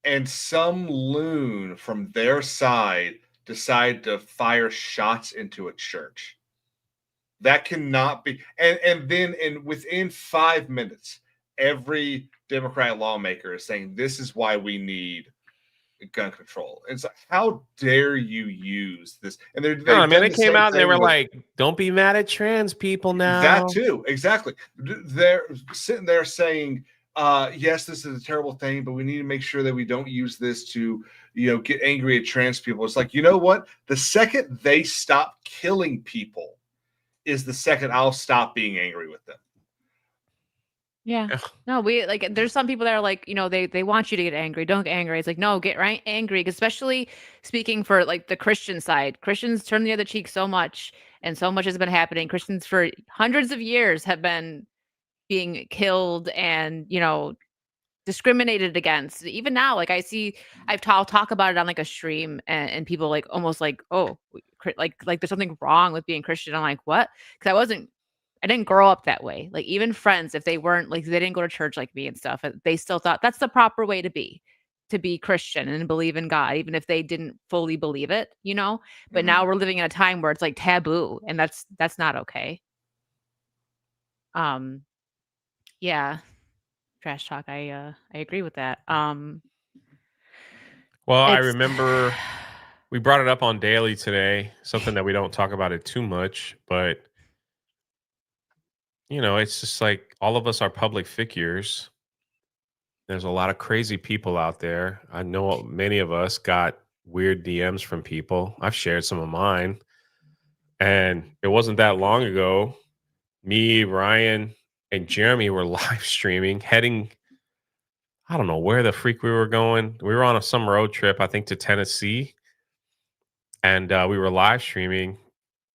And some loon from their side decided to fire shots into a church. That cannot be. And then within 5 minutes, every Democrat lawmaker is saying this is why we need gun control. It's like, how dare you use this? And they came out and they were like, "Don't be mad at trans people now." That too, exactly. They're sitting there saying, yes, this is a terrible thing, but we need to make sure that we don't use this to, get angry at trans people. It's like, you know what? The second they stop killing people is the second I'll stop being angry with them. Yeah. No, there's some people that are like, they want you to get angry. Don't get angry. It's like, no, get right angry. Especially speaking for like the Christian side. Christians turn the other cheek so much, and so much has been happening. Christians for hundreds of years have been being killed and, discriminated against. Even now, like I'll talk about it on like a stream, and people like almost like, oh, like there's something wrong with being Christian. I'm like, what? Because I didn't grow up that way. Like even friends, if they weren't like, they didn't go to church like me and stuff, they still thought that's the proper way to be. to be Christian and believe in God, even if they didn't fully believe it, you know? But Mhm. now we're living in a time where it's like taboo, and that's not okay. Yeah, trash talk. I agree with that. Well, I It's remember we brought it up on Daily today, something that we don't talk about it too much, but it's just like all of us are public figures. There's a lot of crazy people out there. I know many of us got weird DMs from people. I've shared some of mine. And it wasn't that long ago, me, Ryan, and Jeremy were live streaming, heading, I don't know where the freak we were going. We were on some road trip, I think to Tennessee. And we were live streaming.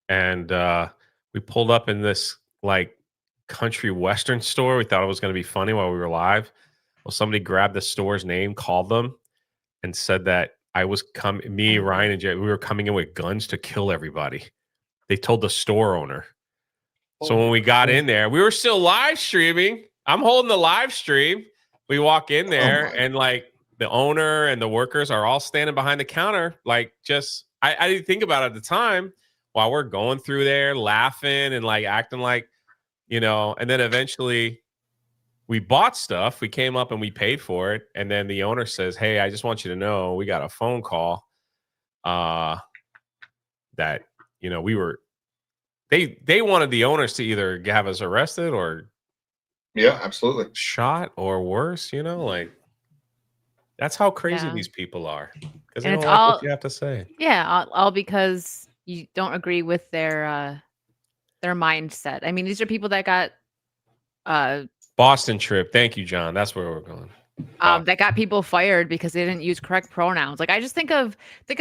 And we pulled up in this like country western store. We thought it was going to be funny while we were live. Well, somebody grabbed the store's name, called them, and said that I was coming, me, Ryan, and Jay, we were coming in with guns to kill everybody. They told the store owner. So when we got in there, we were still live streaming. I'm holding the live stream. We walk in there and like the owner and the workers are all standing behind the counter. Like just, I didn't think about it at the time while we're going through there laughing and like acting like, and then eventually we bought stuff. We came up and we paid for it. And then the owner says, "Hey, I just want you to know we got a phone call that, we were, they wanted the owners to either have us arrested or Yeah, absolutely. shot or worse, like that's how crazy these people are because they And don't it's like all what you have to say. Yeah, all because you don't agree with their mindset. I mean, these are people that got Boston trip. Thank you, John. That's where we're going. that got people fired because they didn't use correct pronouns. Like I just think of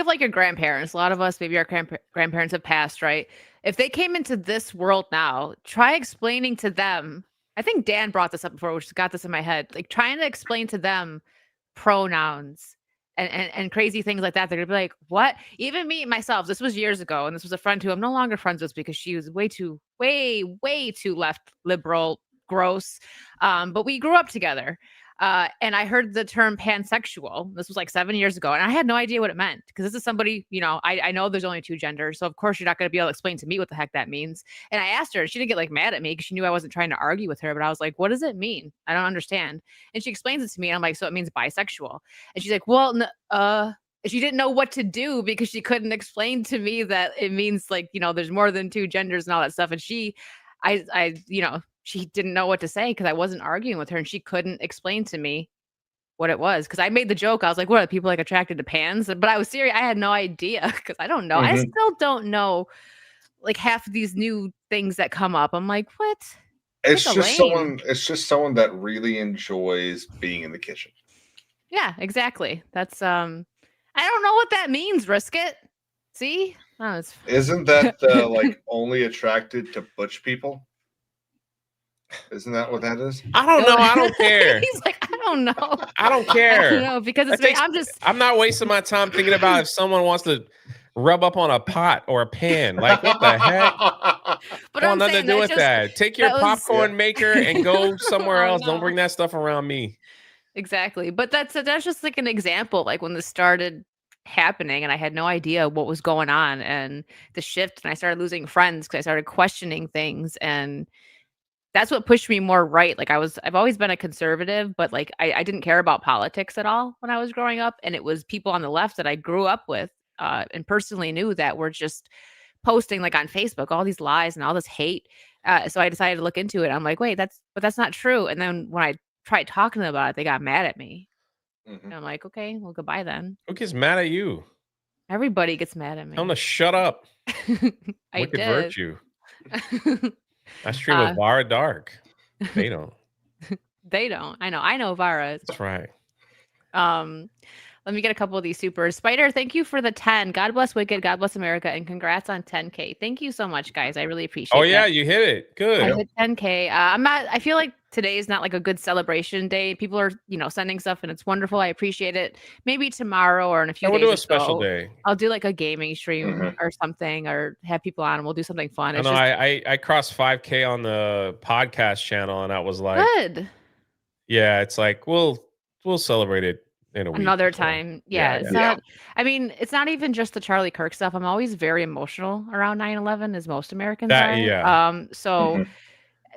like your grandparents. A lot of us, maybe our grandparents have passed, right? If they came into this world now, try explaining to them. I think Dan brought this up before, which got this in my head. Like trying to explain to them pronouns and crazy things like that. They're gonna be like, "What?" Even me myself. This was years ago, and this was a friend who I'm no longer friends with because she was way too left liberal, gross. But we grew up together. And I heard the term pansexual. This was like 7 years ago. And I had no idea what it meant because this is somebody, I know there's only two genders. So, of course, you're not going to be able to explain to me what the heck that means. And I asked her, she didn't get like mad at me because she knew I wasn't trying to argue with her. But I was like, what does it mean? I don't understand. And she explains it to me. And I'm like, so it means bisexual. And she's like, well, she didn't know what to do because she couldn't explain to me that it means like, there's more than two genders and all that stuff. And she didn't know what to say because I wasn't arguing with her and she couldn't explain to me what it was. Because I made the joke. I was like, what are people like attracted to pans? But I was serious. I had no idea because I don't know. I still don't know like half of these new things that come up. I'm like, what? It's just someone that really enjoys being in the kitchen. Yeah, exactly. That's I don't know what that means, Brisket. See? Oh, Isn't that like only attracted to butch people? Isn't that what that is? I don't know. I don't care. He's like, I don't know. I don't care. I don't know because I'm not wasting my time thinking about if someone wants to rub up on a pot or a pan. Like, what the heck? But want nothing to do with that. Take your popcorn maker and go somewhere else. Don't bring that stuff around me. Exactly. But that's just like an example, like when this started happening and I had no idea what was going on and the shift, and I started losing friends because I started questioning things, and that's what pushed me more right. Like I've always been a conservative, but like I didn't care about politics at all when I was growing up. And it was people on the left that I grew up with and personally knew that were just posting like on Facebook, all these lies and all this hate. So I decided to look into it. I'm like, wait, that's not true. And then when I tried talking to them about it, they got mad at me. And I'm like, okay, well, goodbye then. Who gets mad at you? Everybody gets mad at me. Tell them to shut up. I Wicked did. virtue. I stream with Vara Dark. They don't. They don't. I know Vara. That's right. Let me get a couple of these supers. Spider, thank you for the 10. God bless Wicked. God bless America. And congrats on 10K. Thank you so much, guys. I really appreciate it. Oh, yeah, you hit it. Good. I hit 10K. I feel like today is not like a good celebration day. People are, sending stuff and it's wonderful. I appreciate it. Maybe tomorrow or in a few days. We'll do a special day. I'll do like a gaming stream or something, or have people on and we'll do something fun. I crossed 5K on the podcast channel and I was like, good. Yeah, it's like we'll celebrate it in a week. Another so, time. yeah, Yeah, it's yeah. Yeah. not I mean, it's not even just the Charlie Kirk stuff. I'm always very emotional around 9/11, as most Americans That are. yeah. So Mhm.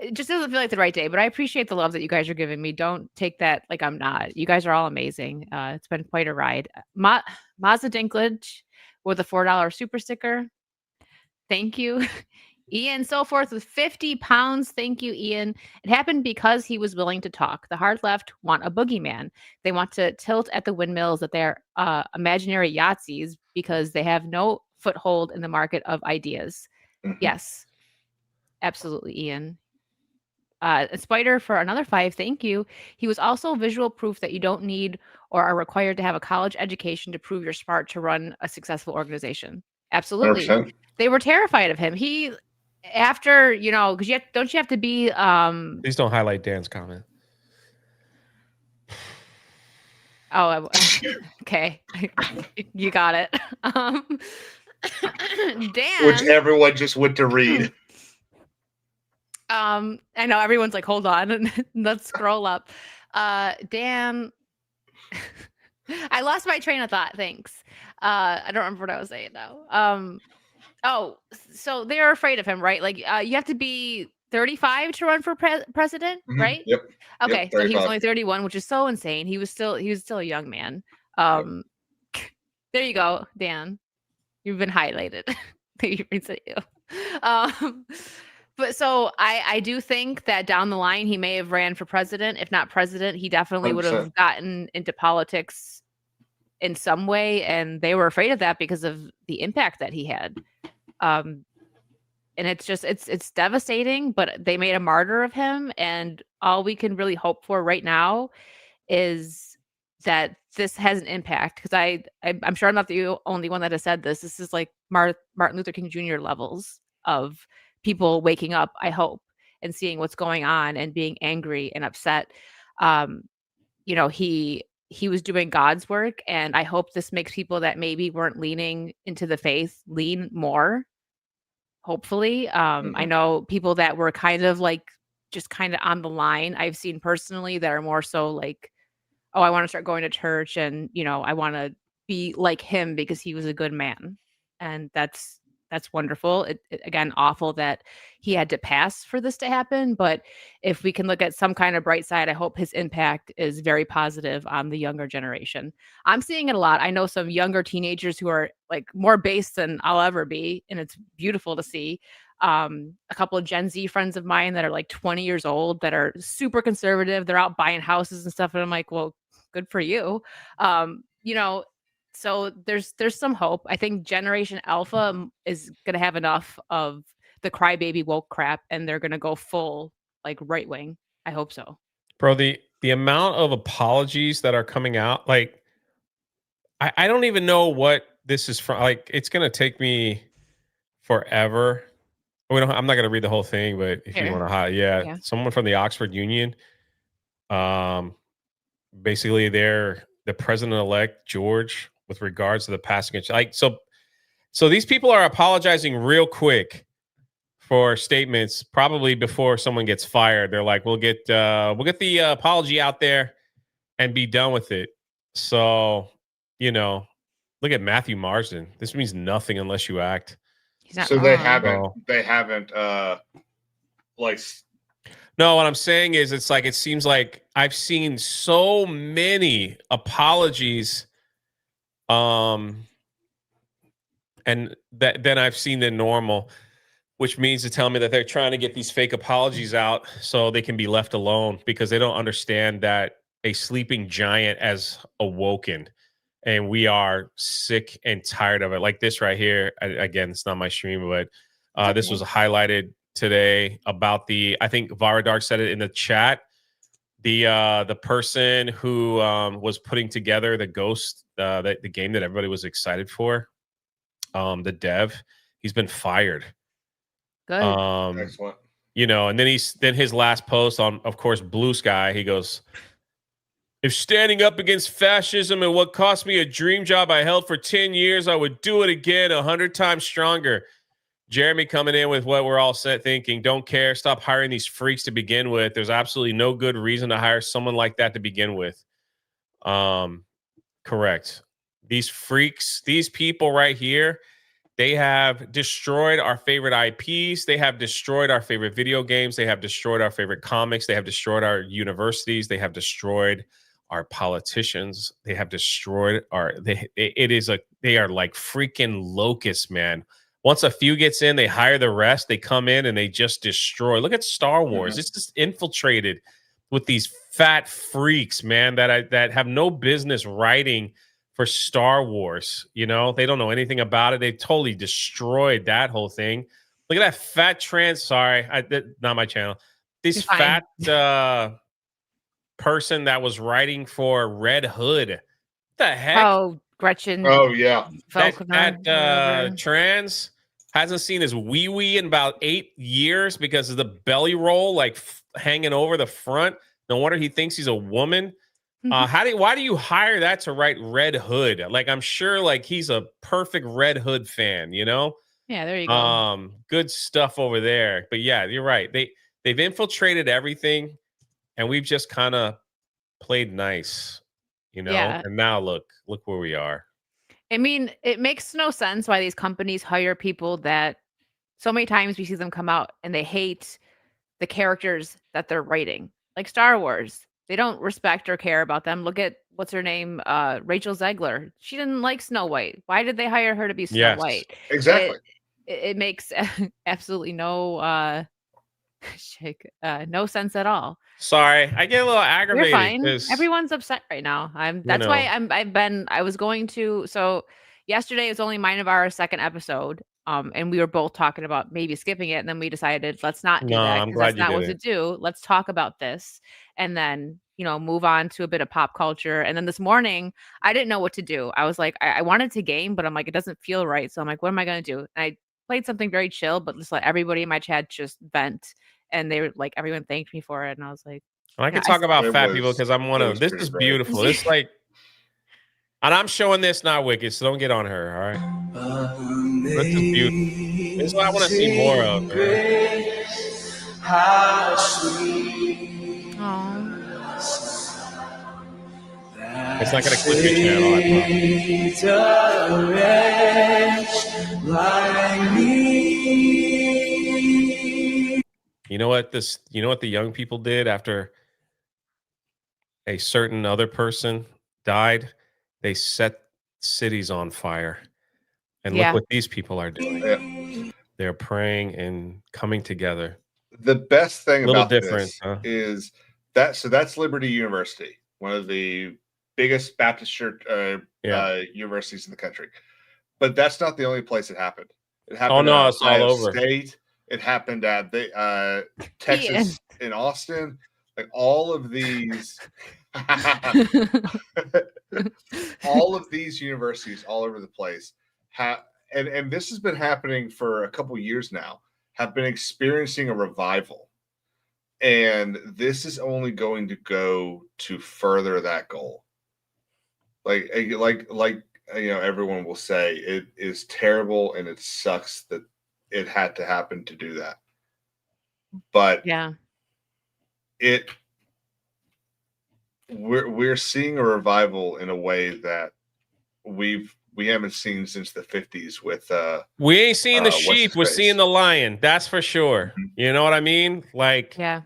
it just doesn't feel like the right day, but I appreciate the love that you guys are giving me. Don't take that like I'm not. You guys are all amazing. It's been quite a ride. Mazda Dinklage with a $4 super sticker. Thank you. Ian so forth with 50 pounds. Thank you, Ian. It happened because he was willing to talk. The hard left want a boogeyman. They want to tilt at the windmills that they're imaginary Yahtzees because they have no foothold in the market of ideas. Mhm. Yes, absolutely, Ian. Spider for another 5. Thank you. He was also visual proof that you don't need or are required to have a college education to prove you're smart to run a successful organization. Absolutely. 100%. They were terrified of him. He after, because don't you have to be Please don't highlight Dan's comment. oh okay. You got it. Which Dan. everyone just went to read. I know everyone's like, hold on, and let's scroll up. Dan, I lost my train of thought. Thanks. I don't remember what I was saying now. Oh, so they're afraid of him, right? Like, you have to be 35 to run for president, Mhm. right? Yep. Okay, so he was 35. only 31, which is so insane. He was still a young man. There you go, Dan. You've been highlighted. He reads at you. But so I do think that down the line he may have ran for president. If not president, he definitely would 100%. have gotten into politics in some way, and they were afraid of that because of the impact that he had. And it's just it's devastating, but they made a martyr of him, and all we can really hope for right now is that this has an impact because I'm sure I'm not the only one that has said this. This is like Martin Luther King Jr. levels of people waking up, I hope, and seeing what's going on and being angry and upset. He was doing God's work, and I hope this makes people that maybe weren't leaning into the faith lean more. Hopefully, I know people that were kind of like just kind of on the line. I've seen personally that are more so like, oh, I want to start going to church and, I want to be like him because he was a good man. And that's wonderful. Again, awful that he had to pass for this to happen, but if we can look at some kind of bright side, I hope his impact is very positive on the younger generation. I'm seeing it a lot. I know some younger teenagers who are like more based than I'll ever be, and it's beautiful to see. A couple of Gen Z friends of mine that are like 20 years old that are super conservative. They're out buying houses and stuff. And I'm like, well, good for you. So there's some hope. I think Generation Alpha is gonna have enough of the crybaby woke crap, and they're gonna go full like right wing. I hope so. Bro, the amount of apologies that are coming out, like I don't even know what this is from. Like, it's gonna take me forever. I'm not gonna read the whole thing, but if you Here. want to, yeah, Yeah. someone from the Oxford Union, basically they're the president-elect George with regards to the passing of like so these people are apologizing real quick for statements probably before someone gets fired. They're like, we'll get the apology out there and be done with it. So, look at Matthew Marsden. This means nothing unless you act. He's not So they wrong. haven't like No, what I'm saying is it's like it seems like I've seen so many apologies and then I've seen the normal, which means to tell me that they're trying to get these fake apologies out so they can be left alone because they don't understand that a sleeping giant has awoken and we are sick and tired of it. Like this right here. Again, it's not my stream, but this was highlighted today about I think Varadark said it in the chat. The person who was putting together the Ghost, the game that everybody was excited for, the dev, he's been fired. Good. excellent. And then his last post on, of course, Blue Sky, he goes, if standing up against fascism and what cost me a dream job I held for 10 years, I would do it again 100 times stronger. Jeremy coming in with what we're all set thinking, don't care, stop hiring these freaks to begin with. There's absolutely no good reason to hire someone like that to begin with. Correct. These freaks, these people right here, they have destroyed our favorite IPs. They have destroyed our favorite video games. They have destroyed our favorite comics. They have destroyed our universities. They have destroyed our politicians. They have destroyed they are like freaking locusts, man. Once a few gets in, they hire the rest. They come in and they just destroy. Look at Star Wars. It's just infiltrated with these fat freaks, man, that have no business writing for Star Wars. You know, they don't know anything about it. They totally destroyed that whole thing. Look at that fat not my channel. This fat person that was writing for Red Hood. What the heck? Oh, Gretchen. Oh yeah. That trans hasn't seen his wee in about 8 years because of the belly roll like hanging over the front. No wonder he thinks he's a woman. Why do you hire that to write Red Hood? Like, I'm sure like he's a perfect Red Hood fan, you know? Yeah, there you go. Good stuff over there. But yeah, you're right. They've infiltrated everything and we've just kind of played nice, you know? Yeah. And now look where we are. I mean, it makes no sense why these companies hire people that so many times we see them come out and they hate the characters that they're writing. Like Star Wars. They don't respect or care about them. Look at what's her name? Rachel Zegler. She didn't like Snow White. Why did they hire her to be Snow White? Exactly. It makes absolutely no no sense at all. Sorry, I get a little aggravated. You're fine. Everyone's upset right now. That's why I was going to. So yesterday was only mine of our second episode. And we were both talking about maybe skipping it, and then we decided let's not do that because that's not what to do. Let's talk about this, and then move on to a bit of pop culture. And then this morning, I didn't know what to do. I was like, I wanted to game, but I'm like, it doesn't feel right. So I'm like, what am I going to do? And I played something very chill, but just let everybody in my chat just vent. And they were like, everyone thanked me for it, and I was like, I can talk about fat people because I'm one of them. This is beautiful. It's like. And I'm showing this, not Wicked, so don't get on her, all right? This is beautiful. This is what I want to see more of, man. It's not going to click your channel, I promise. You know what the young people did after a certain other person died? They set cities on fire. And look what these people are doing. Yeah. They're praying and coming together. The best thing about this huh? is that that's Liberty University, one of the biggest Baptist church universities in the country. But that's not the only place it happened. It happened at it's all over. State. It happened at Texas in Austin. Like all of these all of these universities all over the place and this has been happening for a couple years now, have been experiencing a revival, and this is only going to go to further that goal. Like everyone will say, it is terrible and it sucks that it had to happen to do that, but we're seeing a revival in a way that we haven't seen since the 50s with we ain't seeing the sheep, we're seeing the lion, that's for sure. You know what I mean? Like I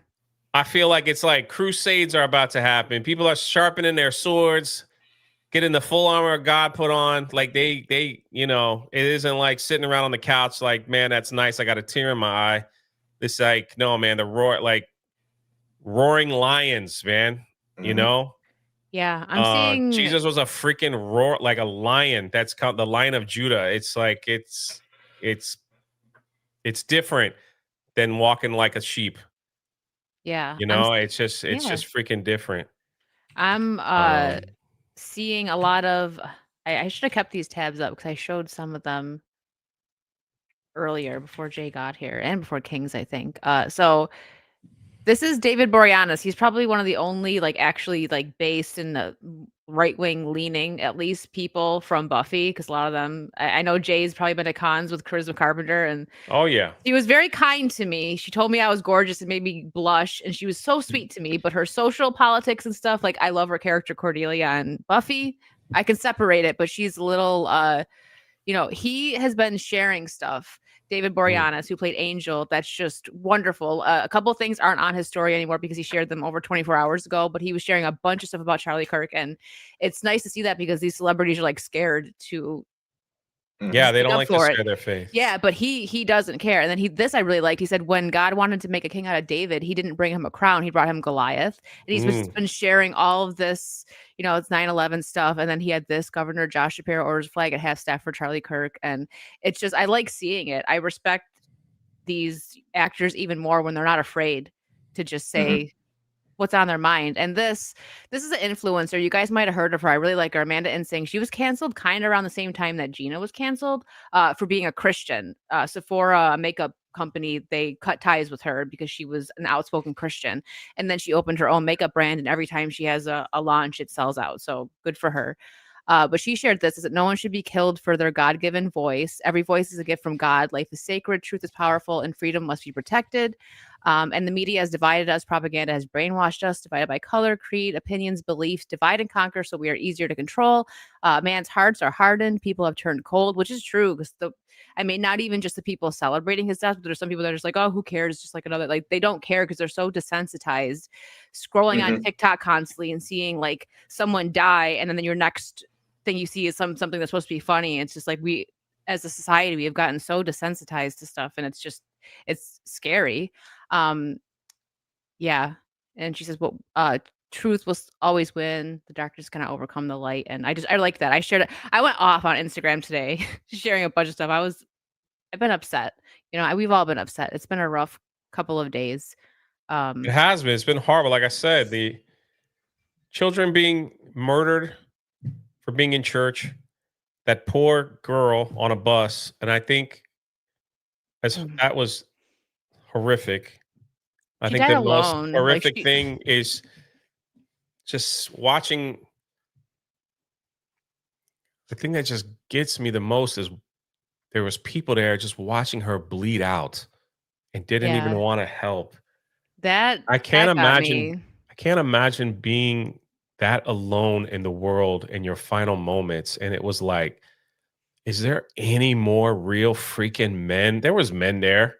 feel like it's like crusades are about to happen. People are sharpening their swords, getting the full armor of God put on. Like they it isn't like sitting around on the couch like, man, that's nice, I got a tear in my eye. It's like, no, man, roaring lions, man. You know? Yeah, I'm seeing Jesus was a freaking roar, like a lion. That's called the Lion of Judah. It's like it's different than walking like a sheep. Yeah. It's just freaking different. I'm seeing a lot of I should have kept these tabs up because I showed some of them earlier before Jay got here and before Kings, I think. So this is David Boreanaz. He's probably one of the only actually based in the right-wing leaning, at least, people from Buffy, because a lot of them, I know Jay's probably been to cons with Charisma Carpenter, and she was very kind to me. She told me I was gorgeous and made me blush, and she was so sweet to me, but her social politics and stuff, I love her character Cordelia and Buffy, I can separate it, but she's a little he has been sharing stuff. David Boreanaz, who played Angel, that's just wonderful. A couple of things aren't on his story anymore because he shared them over 24 hours ago, but he was sharing a bunch of stuff about Charlie Kirk, and it's nice to see that because these celebrities are like scared to Yeah, they speak don't up like to for it. share their faith. Yeah, but he doesn't care. And then this I really liked. He said when God wanted to make a king out of David, he didn't bring him a crown. He brought him Goliath. And he's just been sharing all of this, it's 9/11 stuff. And then he had this Governor Josh Shapiro orders a flag at half staff for Charlie Kirk. And it's just I like seeing it. I respect these actors even more when they're not afraid to just say what's on their mind. And this is an influencer. You guys might have heard of her. I really like her, Amanda Insing. She was canceled kind of around the same time that Gina was canceled for being a Christian. Sephora, a makeup company, they cut ties with her because she was an outspoken Christian. And then she opened her own makeup brand, and every time she has a launch, it sells out. So good for her. But she shared this, is that no one should be killed for their God-given voice. Every voice is a gift from God. Life is sacred, truth is powerful, and freedom must be protected. And the media has divided us. Propaganda has brainwashed us, divided by color, creed, opinions, beliefs, divide and conquer, so we are easier to control. Man's hearts are hardened. People have turned cold, which is true because not even just the people celebrating his death, but there's some people that are just like, oh, who cares? It's just like another, like they don't care because they're so desensitized, scrolling on TikTok constantly and seeing like someone die, and then your next thing you see is something that's supposed to be funny. It's just like we, as a society, we have gotten so desensitized to stuff, and it's scary. Yeah. And she says, well, truth will always win. The darkness cannot overcome the light. And I like that. I shared it. I went off on Instagram today, sharing a bunch of stuff. I've been upset. We've all been upset. It's been a rough couple of days. It has been. It's been horrible. Like I said, the children being murdered for being in church, that poor girl on a bus. And I think that was horrific. I She think died the most alone. horrific thing is just watching. The thing that just gets me the most is there was people there just watching her bleed out and didn't even Yeah. want to help. That I can't that got imagine. me. I can't imagine being that alone in the world in your final moments. And it was like, is there any more real freaking men? There was men there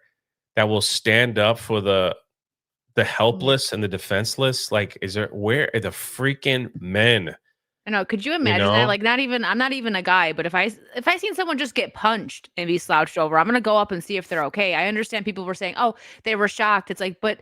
that will stand up for the helpless and the defenseless. Like, where are the freaking men? I know. Could you imagine that? Like, I'm not even a guy, but if I seen someone just get punched and be slouched over, I'm gonna go up and see if they're okay. I understand people were saying, oh, they were shocked. It's like, but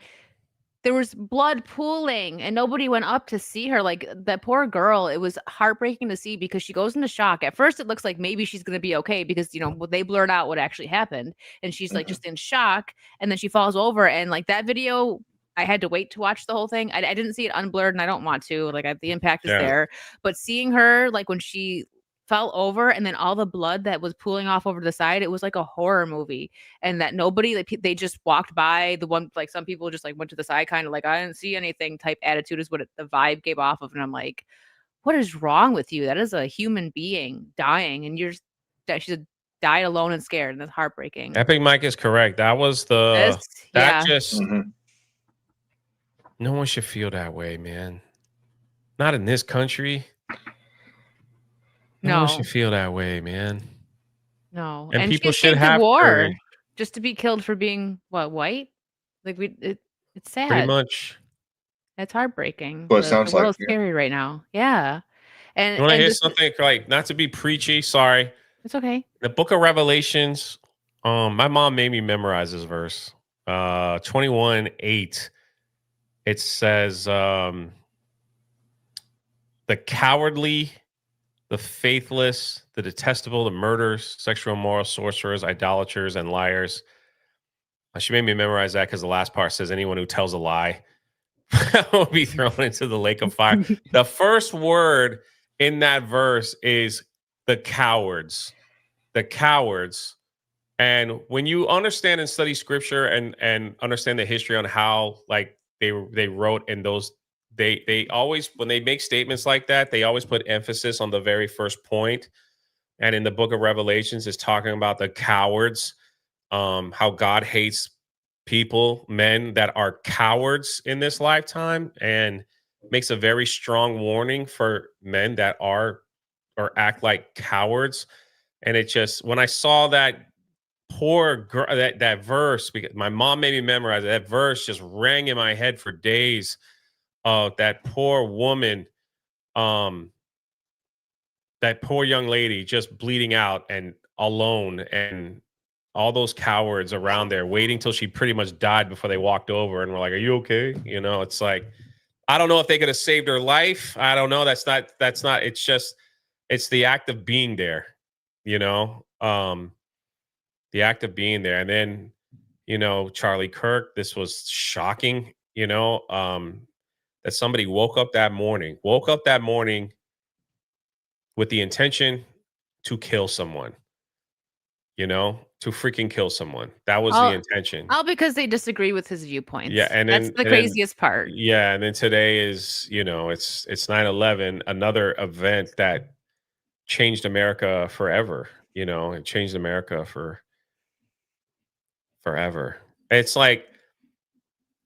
there was blood pooling and nobody went up to see her. Like that poor girl, it was heartbreaking to see because she goes into shock. At first, it looks like maybe she's going to be okay because, they blurred out what actually happened. And she's like just in shock. And then she falls over. And like that video, I had to wait to watch the whole thing. I didn't see it unblurred and I don't want to. Like the impact is there. But seeing her, like when she fell over and then all the blood that was pooling off over the side, it was like a horror movie. And that nobody, like they just walked by the one, like some people just like went to the side, kind of like I didn't see anything type attitude is what the vibe gave off of. And I'm like, what is wrong with you? That is a human being dying, and she died alone and scared, and that's heartbreaking. Epic Mike is correct. That was no one should feel that way, man. Not in this country. No one should feel that way, man. No, and people she should have war courage. just to be killed for being white. Like it's sad. Pretty much. It's heartbreaking. Well, it sounds the world's like, scary right now. Yeah, and You want to hear something like, not to be preachy? Sorry, it's okay. The Book of Revelations. My mom made me memorize this verse. 21:8. It says, "The cowardly, the faithless, the detestable, the murderers, sexual immoral, sorcerers, idolaters, and liars." She made me memorize that because the last part says, "Anyone who tells a lie will be thrown into the lake of fire." The first word in that verse is the cowards. The cowards. And when you understand and study scripture and understand the history on how like they wrote in those, they always, when they make statements like that, they always put emphasis on the very first point. And in the book of Revelations, it's talking about the cowards, how God hates people, men that are cowards in this lifetime, and makes a very strong warning for men that are or act like cowards. And it just, when I saw that poor girl, that verse, because my mom made me memorize it, that verse just rang in my head for days. That poor woman, um, that poor young lady just bleeding out and alone, and all those cowards around there waiting till she pretty much died before they walked over and were like, "Are you okay?" You know, it's like, I don't know if they could have saved her life. I don't know. That's not, it's just, it's the act of being there, you know, the act of being there. And then, you know, Charlie Kirk, this was shocking, you know, that somebody woke up that morning with the intention to kill someone, you know, to freaking kill someone. That was the All intention. all because they disagree with his Yeah, viewpoints. and That's then the craziest part. yeah, and then today is, you know, it's 9/11, another event that changed America forever, you know, it changed America for forever. It's like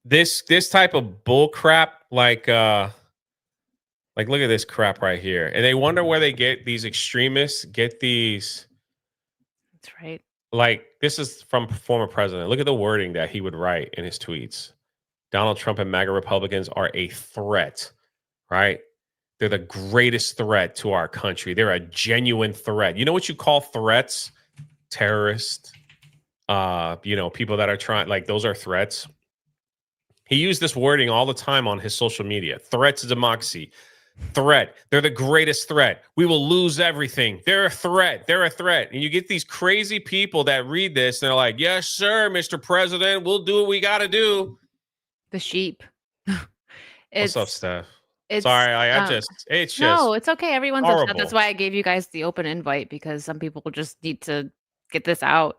this type of bull crap, like look at this crap right here. And they wonder where they get these extremists, get these, That's right. like, this is from former president. Look at the wording that he would write in his tweets. Donald Trump and MAGA Republicans are a threat, right? They're the greatest threat to our country. They're a genuine threat. You know what you call threats? Terrorists, you know, people that are trying, like, those are threats. He used this wording all the time on his social media. Threat to democracy. Threat. They're the greatest threat. We will lose everything. They're a threat. They're a threat. And you get these crazy people that read this and they're like, yes, sir, Mr. President, we'll do what we got to do. The sheep. What's up, Steph? It's Sorry, um, it's just no, it's okay. Everyone's upset. That's horrible. why I gave you guys the open invite, because some people just need to get this out.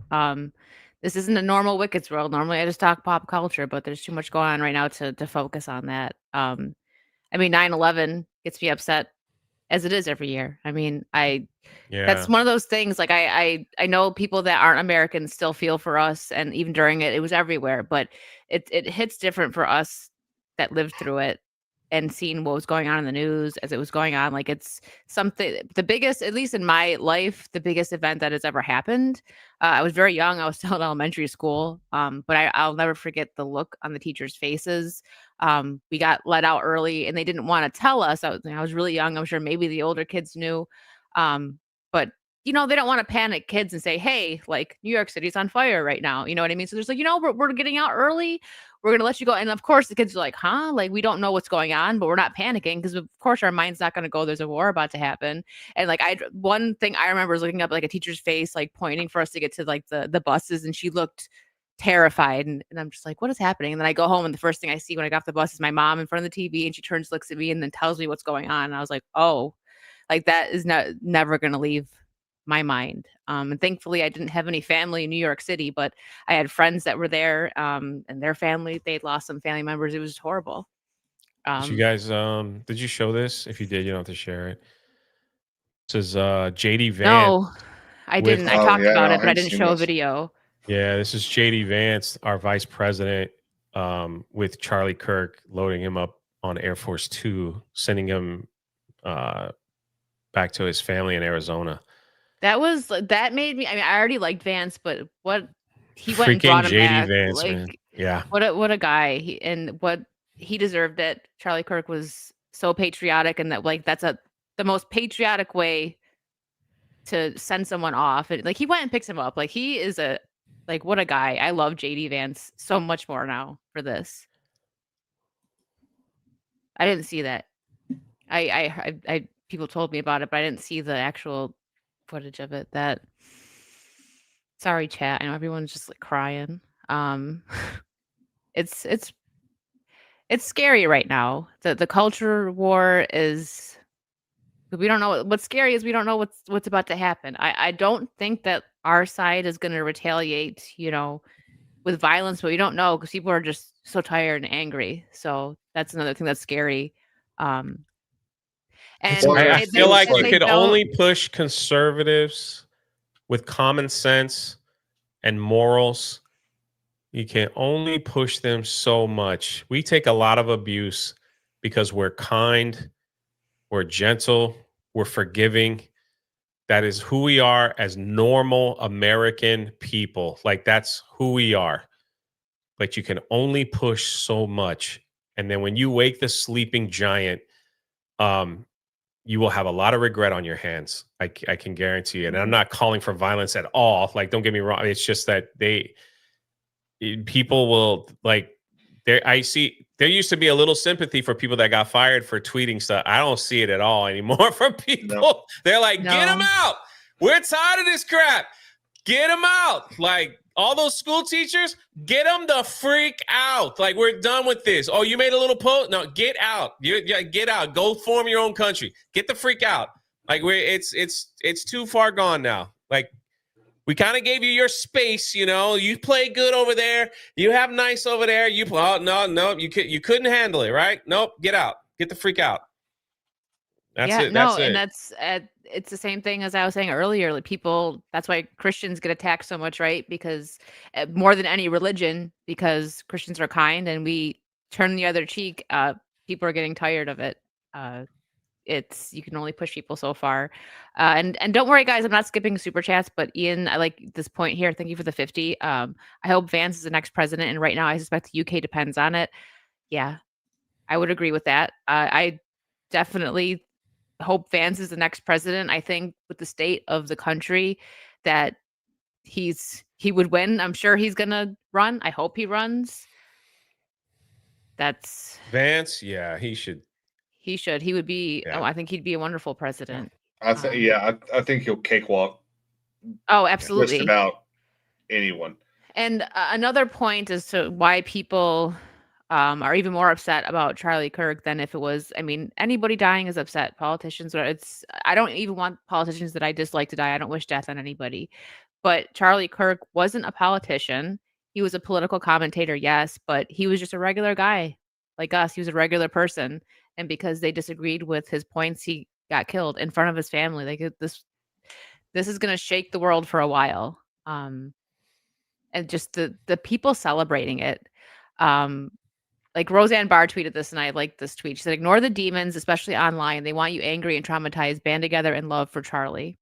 This isn't a normal Wickets world. Normally I just talk pop culture, but there's too much going on right now to focus on that. I mean, 9/11 gets me upset as it is every year. I mean, Yeah. that's one of those things, like, I know people that aren't Americans still feel for us, and even during it was everywhere, but it hits different for us that lived through it and seeing what was going on in the news as it was going on. Like, it's something, the biggest, at least in my life, the biggest event that has ever happened. I was very young. I was still in elementary school. But I'll never forget the look on the teachers' faces. We got let out early and they didn't want to tell us. I was really young. I'm sure maybe the older kids knew. But you know, they don't want to panic kids and say, hey, like, New York City's on fire right now. You know what I mean? So there's like, you know, we're getting out early. We're going to let you go. And of course, the kids are like, huh? Like, we don't know what's going on, but we're not panicking because, of course, our mind's not going to go, there's a war about to happen. And like, one thing I remember is looking up like a teacher's face, like pointing for us to get to like the buses. And she looked terrified. And I'm just like, what is happening? And then I go home and the first thing I see when I got off the bus is my mom in front of the TV, and she turns, looks at me, and then tells me what's going on. And I was like, oh, like, that is never going to leave my mind. And thankfully I didn't have any family in New York City, but I had friends that were there, and their family, they'd lost some family members. It was horrible. Did you guys did you show this? If you did, you don't have to share it. This is JD Vance. No, I with- didn't. I Oh, talked yeah, about no, it, but I I didn't seen show a this. video. Yeah, this is JD Vance, our vice president, with Charlie Kirk, loading him up on Air Force Two, sending him back to his family in Arizona. That made me, I mean, I already liked Vance, but what he went and Freaking brought him JD back. Vance, Like, man. Yeah. what a guy. And what he deserved it. Charlie Kirk was so patriotic, and that, like, that's the most patriotic way to send someone off. And like, he went and picks him up. Like, he is like, what a guy. I love JD Vance so much more now for this. I didn't see that. I people told me about it, but I didn't see the actual footage of it. That, sorry, chat. I know everyone's just like crying. It's scary right now. The culture war is, we don't know what's scary is we don't know what's about to happen. I don't think that our side is going to retaliate, you know, with violence, but we don't know because people are just so tired and angry. So that's another thing that's scary. And Well, I feel like you could don't- only push conservatives with common sense and morals. You can only push them so much. We take a lot of abuse because we're kind, we're gentle, we're forgiving. That is who we are as normal American people. Like that's who we are. But you can only push so much. And then when you wake the sleeping giant, you will have a lot of regret on your hands. I can guarantee you. And I'm not calling for violence at all. Like, don't get me wrong. It's just that people will like I see there used to be a little sympathy for people that got fired for tweeting stuff. I don't see it at all anymore from people. No. They're like, No. get them out. We're tired of this crap. Get them out. Like all those school teachers, get them the freak out. Like we're done with this. Oh, you made a little post? No, get out. Get out. Go form your own country. Get the freak out. Like it's too far gone now. Like we kind of gave you your space, you know. You play good over there. You have nice over there. No, you couldn't handle it, right? Nope, get out. Get the freak out. That's it. No, That's it. and that's it's the same thing as I was saying earlier. Like people, that's why Christians get attacked so much, right? Because more than any religion, because Christians are kind and we turn the other cheek. People are getting tired of it. You can only push people so far. And don't worry, guys, I'm not skipping super chats, but Ian, I like this point here. Thank you for the 50. I hope Vance is the next president, and right now I suspect the UK depends on it. Yeah, I would agree with that. I definitely hope Vance is the next president. I think with the state of the country that he would win. I'm sure he's gonna run. I hope he runs. That's Vance, yeah, he should. he should. He would be. Yeah. I think he'd be a wonderful president. I think he'll cakewalk Oh, just absolutely. about anyone. And another point as to why people are even more upset about Charlie Kirk than if it was, I mean, anybody dying is upset. Politicians, I don't even want politicians that I dislike to die. I don't wish death on anybody. But Charlie Kirk wasn't a politician. He was a political commentator, yes, but he was just a regular guy like us. He was a regular person. And because they disagreed with his points, he got killed in front of his family. Like this is going to shake the world for a while. And just the people celebrating it. Like Roseanne Barr tweeted this, and I liked this tweet. She said, "Ignore the demons, especially online. They want you angry and traumatized. Band together in love for Charlie."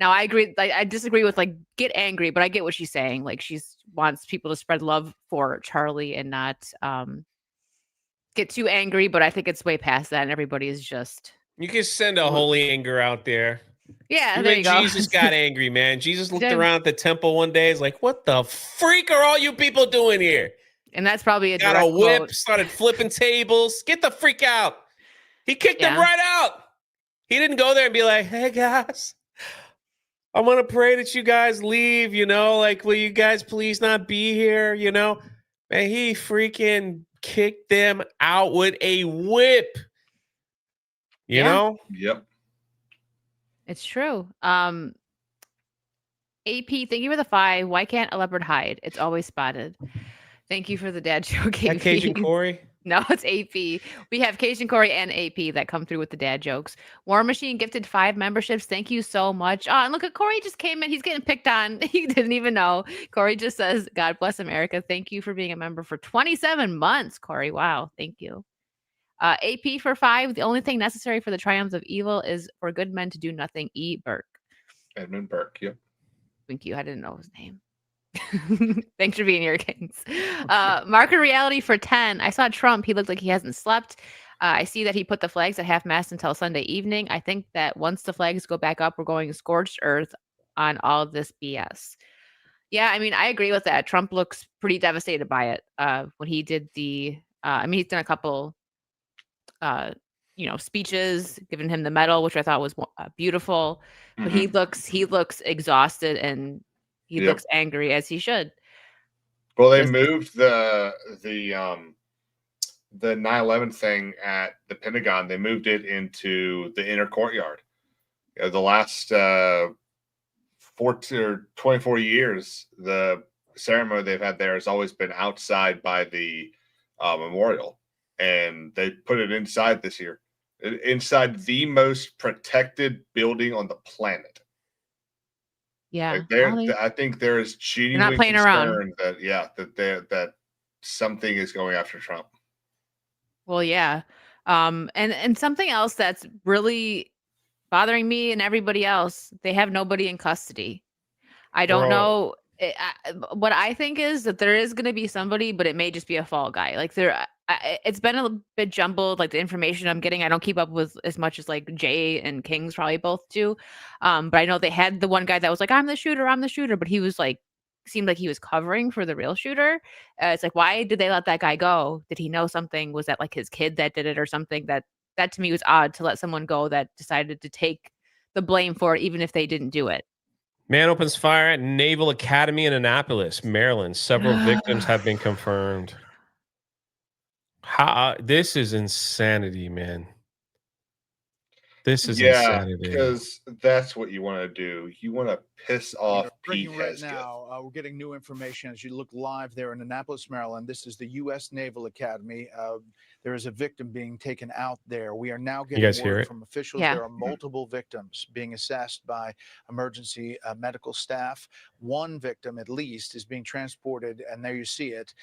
Now, I agree. I disagree with like get angry, but I get what she's saying. Like she wants people to spread love for Charlie and not get too angry. But I think it's way past that, and everybody is just You can send a holy anger out there. yeah. Even There you go. Jesus got angry, man. Jesus looked Did. around at the temple one day. He's like, "What the freak are all you people doing here?" And that's probably a Got direct a whip, quote. started flipping tables. Get the freak out. He kicked them Yeah. right out. He didn't go there and be like, "Hey guys, I want to pray that you guys leave, you know, like, will you guys please not be here, you know?" Man, he freaking kicked them out with a whip. You Yeah. know? Yep. It's true. AP, thank you for the 5. Why can't a leopard hide? It's always spotted. Thank you for the dad joke, That AP. Cajun Corey. No, it's AP. We have Cajun Corey and AP that come through with the dad jokes. War Machine gifted 5 memberships. Thank you so much. Oh, and look at Corey just came in. He's getting picked on. He didn't even know. Corey just says, "God bless America." Thank you for being a member for 27 months, Corey. Wow. Thank you. AP for 5. The only thing necessary for the triumphs of evil is for good men to do nothing. E. Burke. Edmund Burke. Yep. Thank you. I didn't know his name. Thanks for being here, Kings. Market reality for 10. I saw Trump. He looked like he hasn't slept. I see that he put the flags at half mast until Sunday evening. I think that once the flags go back up, we're going scorched earth on all of this BS. Yeah, I mean, I agree with that. Trump looks pretty devastated by it. When he did he's done a couple, speeches, giving him the medal, which I thought was beautiful. But he looks exhausted and he Yep. looks angry, as he should. Well, they Just- moved the 9/11 thing at the Pentagon. They moved it into the inner courtyard. You know, the last 24 years, the ceremony they've had there has always been outside by the memorial, and they put it inside this year, inside the most protected building on the planet. Yeah. Like there, Well, I think there is genuine playing around. concern that something is going after Trump. Well, yeah. And something else that's really bothering me and everybody else. They have nobody in custody. I don't Bro. know. What I think is that there is going to be somebody, but it may just be a fall guy. Like it's been a bit jumbled. Like the information I'm getting, I don't keep up with as much as like Jay and King's probably both do. But I know they had the one guy that was like, I'm the shooter, but he was like, seemed like he was covering for the real shooter. It's like, why did they let that guy go? Did he know something? Was that like his kid that did it or something? That to me was odd to let someone go that decided to take the blame for it, even if they didn't do it. Man opens fire at Naval Academy in Annapolis, Maryland. Several victims have been confirmed. This is insanity, man. This is insanity. because that's what you want to do. You want to piss off Pete Breaking right Hegseth. now, we're getting new information as you look live there in Annapolis, Maryland. This is the U.S. Naval Academy. There is a victim being taken out there. We are now getting guys hear word it? from officials. Yeah. There are multiple victims being assessed by emergency medical staff. One victim, at least, is being transported, and there you see it,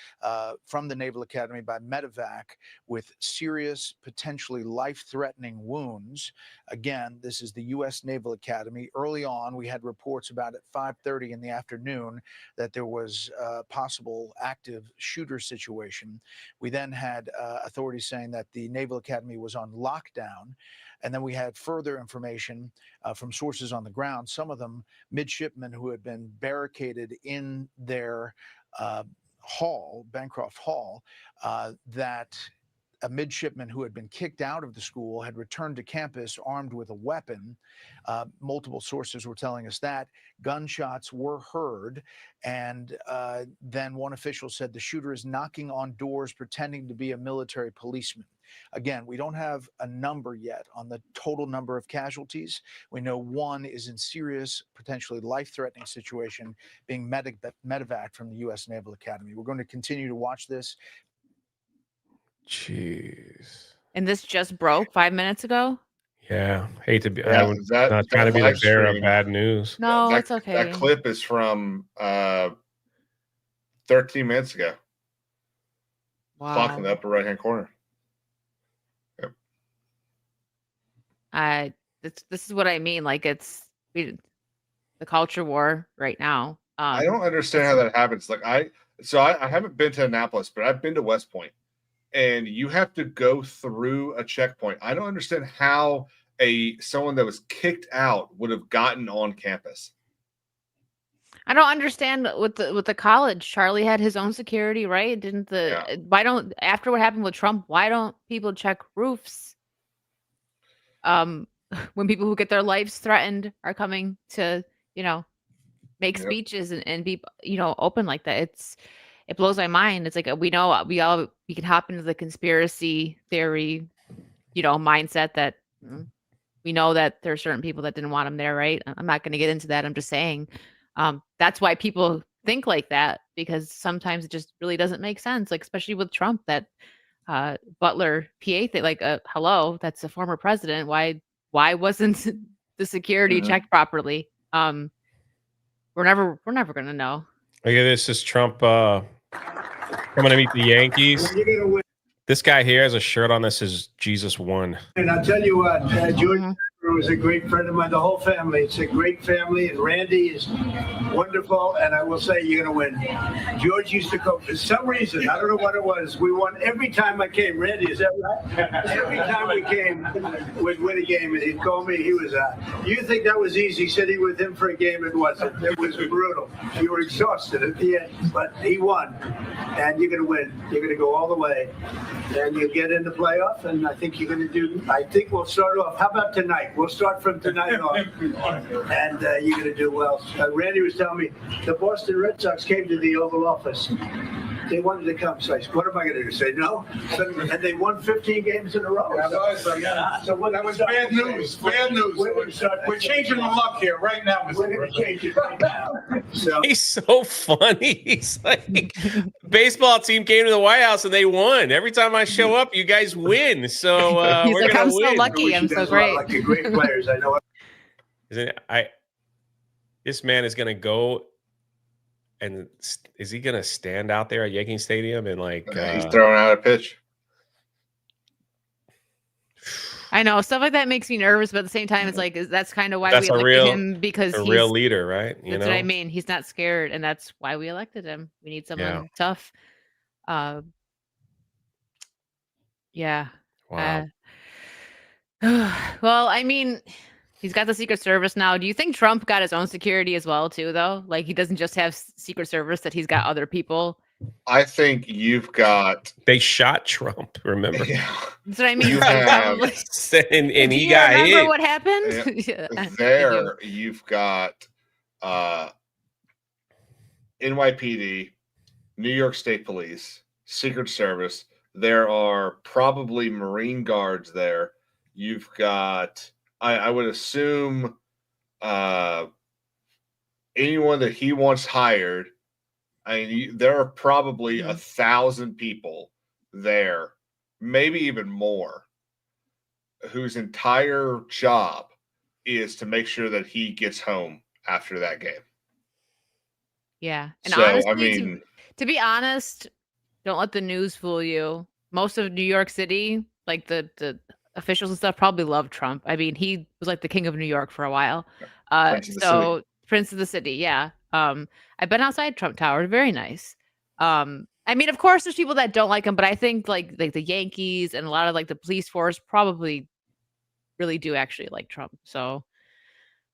from the Naval Academy by medevac with serious, potentially life-threatening wounds. Again, this is the U.S. Naval Academy. Early on, we had reports about at 5:30 in the afternoon that there was a possible active shooter situation. We then had authorities saying that the Naval Academy was on lockdown. And then we had further information from sources on the ground, some of them midshipmen who had been barricaded in their hall, Bancroft Hall, that a midshipman who had been kicked out of the school had returned to campus armed with a weapon. Multiple sources were telling us that. Gunshots were heard. And then one official said the shooter is knocking on doors pretending to be a military policeman. Again, we don't have a number yet on the total number of casualties. We know one is in serious, potentially life-threatening situation being medevac from the U.S. Naval Academy. We're going to continue to watch this. Jeez. And this just broke 5 minutes ago? Yeah. Hate to be. Yeah, I would not trying to be the bearer of bad news. No, that, it's okay. That clip is from 13 minutes ago. Clock in the upper right-hand corner. Yep. This is what I mean. Like it's the culture war right now. I don't understand how that happens. Like I haven't been to Annapolis, but I've been to West Point, and you have to go through a checkpoint. I don't understand how someone that was kicked out would have gotten on campus. I don't understand with the college. Charlie had his own security, right? Didn't after what happened with Trump, why don't people check roofs? When people who get their lives threatened are coming to, make speeches and be, open like that. It blows my mind. It's like we can hop into the conspiracy theory, mindset that we know that there are certain people that didn't want him there, right? I'm not going to get into that. I'm just saying that's why people think like that, because sometimes it just really doesn't make sense. Like, especially with Trump, that Butler PA thing, like, hello, that's a former president. Why wasn't the security checked properly? We're never going to know. Look at this. Is Trump coming to meet the Yankees? This guy here has a shirt on that says Jesus won. And I'll tell you what, George was a great friend of mine. The whole family, it's a great family, and Randy is wonderful. And I will say, you're going to win. George used to go for some reason. I don't know what it was. We won every time I came. Randy, is that right? Every time we came, we'd win a game, and he'd call me. He was you think that was easy sitting with him for a game? It wasn't. It was brutal. You were exhausted at the end, but he won, and you're going to win. You're going to go all the way, and you'll get in the playoff. And I think you're going to do. I think we'll start off. How about tonight? We'll start from tonight on, and you're going to do well. Randy was telling me the Boston Red Sox came to the Oval Office. They wanted to come. So I said, what am I going to do? Say no? And they won 15 games in a row. So that was bad news. Bad news. We're changing the luck here right now. We're going to change it right now. So he's so funny. He's like, the baseball team came to the White House and they won. Every time I show up, you guys win. So he's we're like, gonna I'm win. so lucky. I'm so great. Like great players. I know. This man is gonna go. And is he going to stand out there at Yankee Stadium and like... he's throwing out a pitch. I know stuff like that makes me nervous, but at the same time, it's like that's kind of why That's we a elected real, him because a he's. real leader, right? You That's what I know? mean. He's not scared, and that's why we elected him. We need Yeah. someone tough. Uh, yeah. Wow. Well, I mean, he's got the Secret Service now. Do you think Trump got his own security as well, too? Though, like he doesn't just have Secret Service; that he's got other people. I think you've got. They shot Trump, remember? Yeah. That's what I mean. You So have- probably. and Do he you got remember hit. what happened? Yeah, I do. There, you've got NYPD, New York State Police, Secret Service. There are probably Marine Guards there. You've got, I would assume, anyone that he wants hired. I mean, there are probably 1,000 people there, maybe even more, whose entire job is to make sure that he gets home after that game. Yeah, and So, honestly, I mean, to be honest, don't let the news fool you. Most of New York City, like the officials and stuff, probably love Trump. I mean, he was like the king of New York for a while. Prince of the So city. Prince of the city, yeah. I've been outside Trump Tower, very nice. I mean, of course, there's people that don't like him, but I think like the Yankees and a lot of like the police force probably really do actually like Trump. So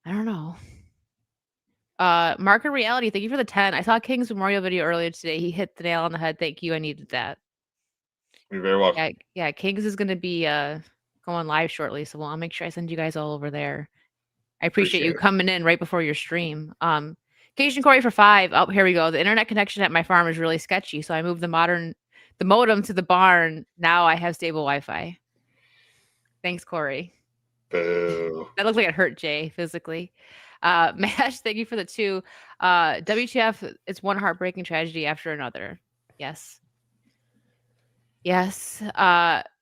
I don't know. Market Reality, thank you for the 10. I saw King's Memorial video earlier today. He hit the nail on the head. Thank you. I needed that. You're very welcome. Yeah, Kings is gonna be going live shortly, so I'll make sure I send you guys all over there. I appreciate you Appreciate it. coming in right before your stream. Cation Corey for 5. Oh, here we go. The internet connection at my farm is really sketchy, so I moved the modem to the barn. Now I have stable Wi-Fi. Thanks, Corey. Boo. That looked like it hurt Jay physically. Mash, thank you for the 2. WTF, it's one heartbreaking tragedy after another. Yes. Yes.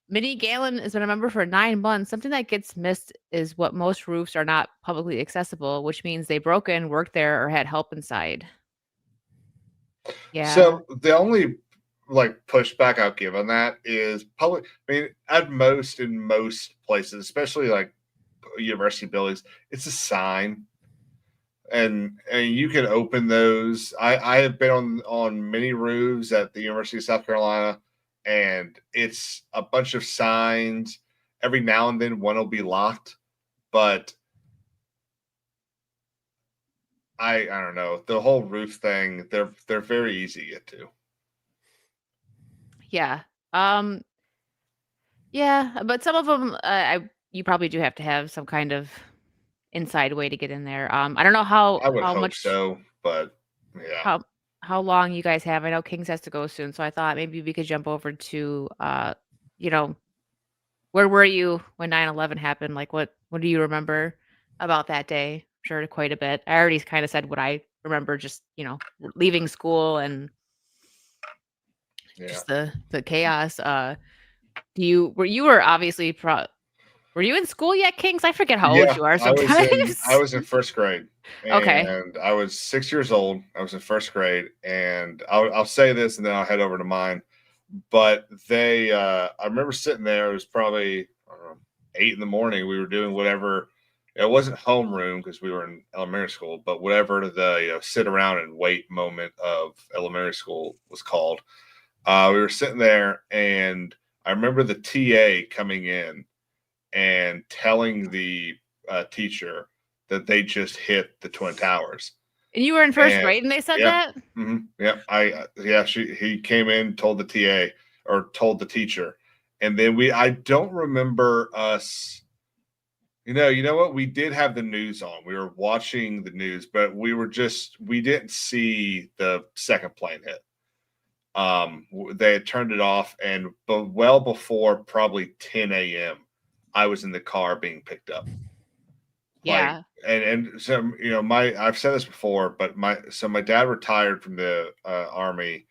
Minnie Galen has been a member for 9 months. Something that gets missed is what most roofs are not publicly accessible, which means they broke in, worked there, or had help inside. Yeah. So the only like pushback I'll give on that is public. I mean, at most in most places, especially like university buildings, it's a sign, and you can open those. I have been on many roofs at the University of South Carolina, and it's a bunch of signs. Every now and then one will be locked, but I don't know, the whole roof thing. They're very easy to get to. Yeah. Yeah, but some of them, you probably do have to have some kind of inside way to get in there. I don't know I would how hope much so, but yeah. how long you guys have. I know Kings has to go soon, so I thought maybe we could jump over to you know, where were you when 9/11 happened? Like what do you remember about that day? I'm sure quite a bit. I already kind of said what I remember, just, leaving school and Yeah. just the chaos. Were you obviously were you in school yet, Kings? I forget how old you are sometimes. I was in first grade. Okay. And I was 6 years old. I was in first grade, and I'll say this, and then I'll head over to mine. But I remember sitting there. It was probably, I don't know, 8 in the morning. We were doing whatever. It wasn't homeroom because we were in elementary school, but whatever the sit around and wait moment of elementary school was called. We were sitting there, and I remember the TA coming in and telling the teacher that they just hit the Twin Towers. And you were in first grade and they said that? Yeah. He came in, told the TA or told the teacher. And then I don't remember us, you know what? We did have the news on. We were watching the news, but we didn't see the second plane hit. They had turned it off, but well before probably 10 a.m., I was in the car being picked up. Yeah. And so, I've said this before, but my dad retired from the Army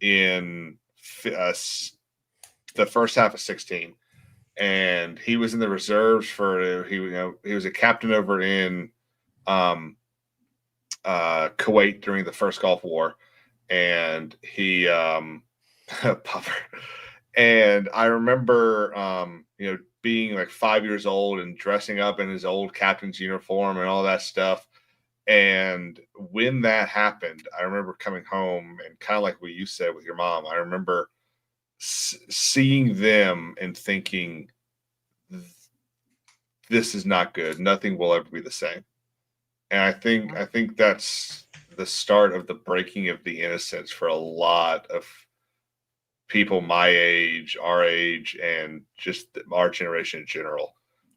in the first half of 16, and he was in the reserves he was a captain over in Kuwait during the first Gulf War, and he puffer. And I remember being like 5 years old and dressing up in his old captain's uniform and all that stuff. And when that happened, I remember coming home and kind of like what you said with your mom, I remember seeing them and thinking, this is not good. Nothing will ever be the same. And I think that's the start of the breaking of the innocence for a lot of people my age, our age, and just our generation in general.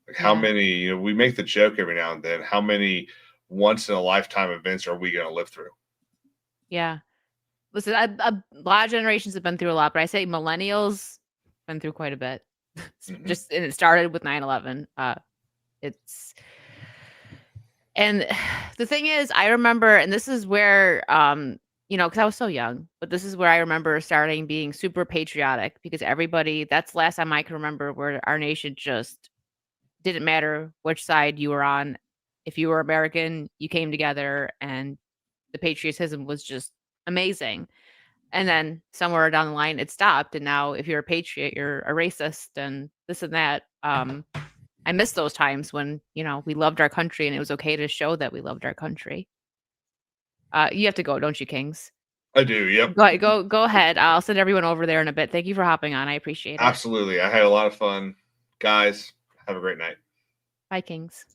Like how many, we make the joke every now and then, how many once in a lifetime events are we going to live through? Yeah. Listen, a lot of generations have been through a lot, but I say millennials been through quite a bit. Just, and it started with 9/11. It's, and the thing is, I remember, and this is where, because I was so young, but this is where I remember starting being super patriotic because everybody, that's the last time I can remember where our nation just didn't matter which side you were on. If you were American, you came together and the patriotism was just amazing. And then somewhere down the line, it stopped. And now if you're a patriot, you're a racist and this and that. I miss those times when, we loved our country and it was okay to show that we loved our country. You have to go, don't you, Kings? I do. Yep. Go ahead. I'll send everyone over there in a bit. Thank you for hopping on. I appreciate it. Absolutely. I had a lot of fun. Guys, have a great night. Bye, Kings.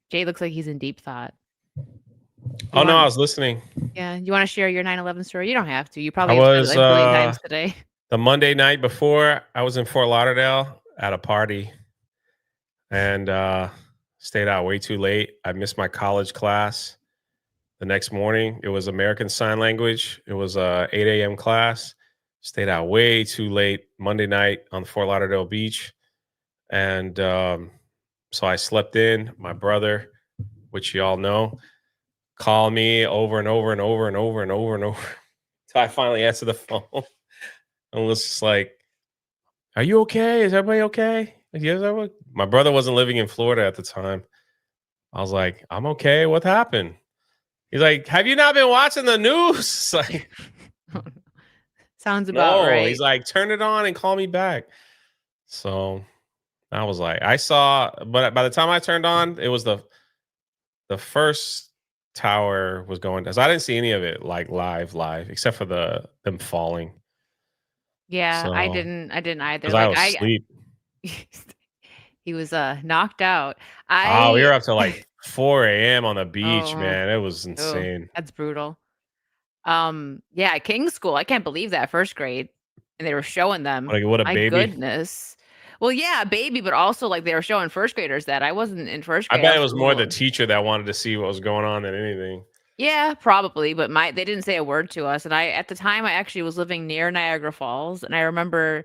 Jay looks like he's in deep thought. Oh, no, I was listening. Yeah. You want to share your 9/11 story? You don't have to. You probably I have was said it like a billion times today. the Monday night before, I was in Fort Lauderdale at a party and stayed out way too late. I missed my college class. The next morning, it was American Sign Language. It was a 8 a.m. class. Stayed out way too late Monday night on Fort Lauderdale Beach. And so I slept in. My brother, which you all know, called me over and over and over and over and over and over until I finally answered the phone. And was just like, "Are you okay? Is everybody okay?" Like, yes, my brother wasn't living in Florida at the time. I was like, "I'm okay. What happened?" He's like, "Have you not been watching the news?" Like, sounds about right. He's like, "Turn it on and call me back." So I was like, I saw, but by the time I turned on, it was the first tower was going down. So I didn't see any of it like live, except for them falling. Yeah, So, I didn't either. Because I was asleep. He was we were up till like 4 a.m. on the beach, Oh. man. It was insane. That's brutal. Yeah, King's School. I can't believe that first grade, and they were showing them. Like, what a My baby. goodness. Well, yeah, baby, but also like they were showing first graders that I wasn't in first I grade. bet it was more the teacher that wanted to see what was going on than anything. Yeah, probably, but they didn't say a word to us. And at the time I actually was living near Niagara Falls, and I remember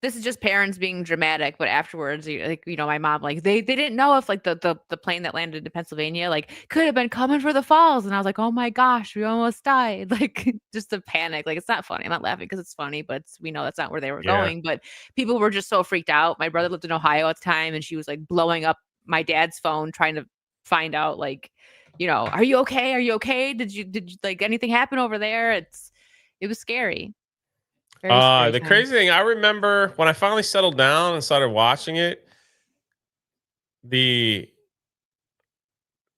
this is just parents being dramatic, but afterwards, my mom, like they didn't know if like the plane that landed in Pennsylvania like could have been coming for the falls, and I was like, oh my gosh, we almost died, like just the panic. Like it's not funny. I'm not laughing because it's funny, but we know that's not where they were going. But people were just so freaked out. My brother lived in Ohio at the time, and she was like blowing up my dad's phone trying to find out like, are you okay? Are you okay? Did you like anything happen over there? It was scary. The crazy thing, I remember when I finally settled down and started watching it, the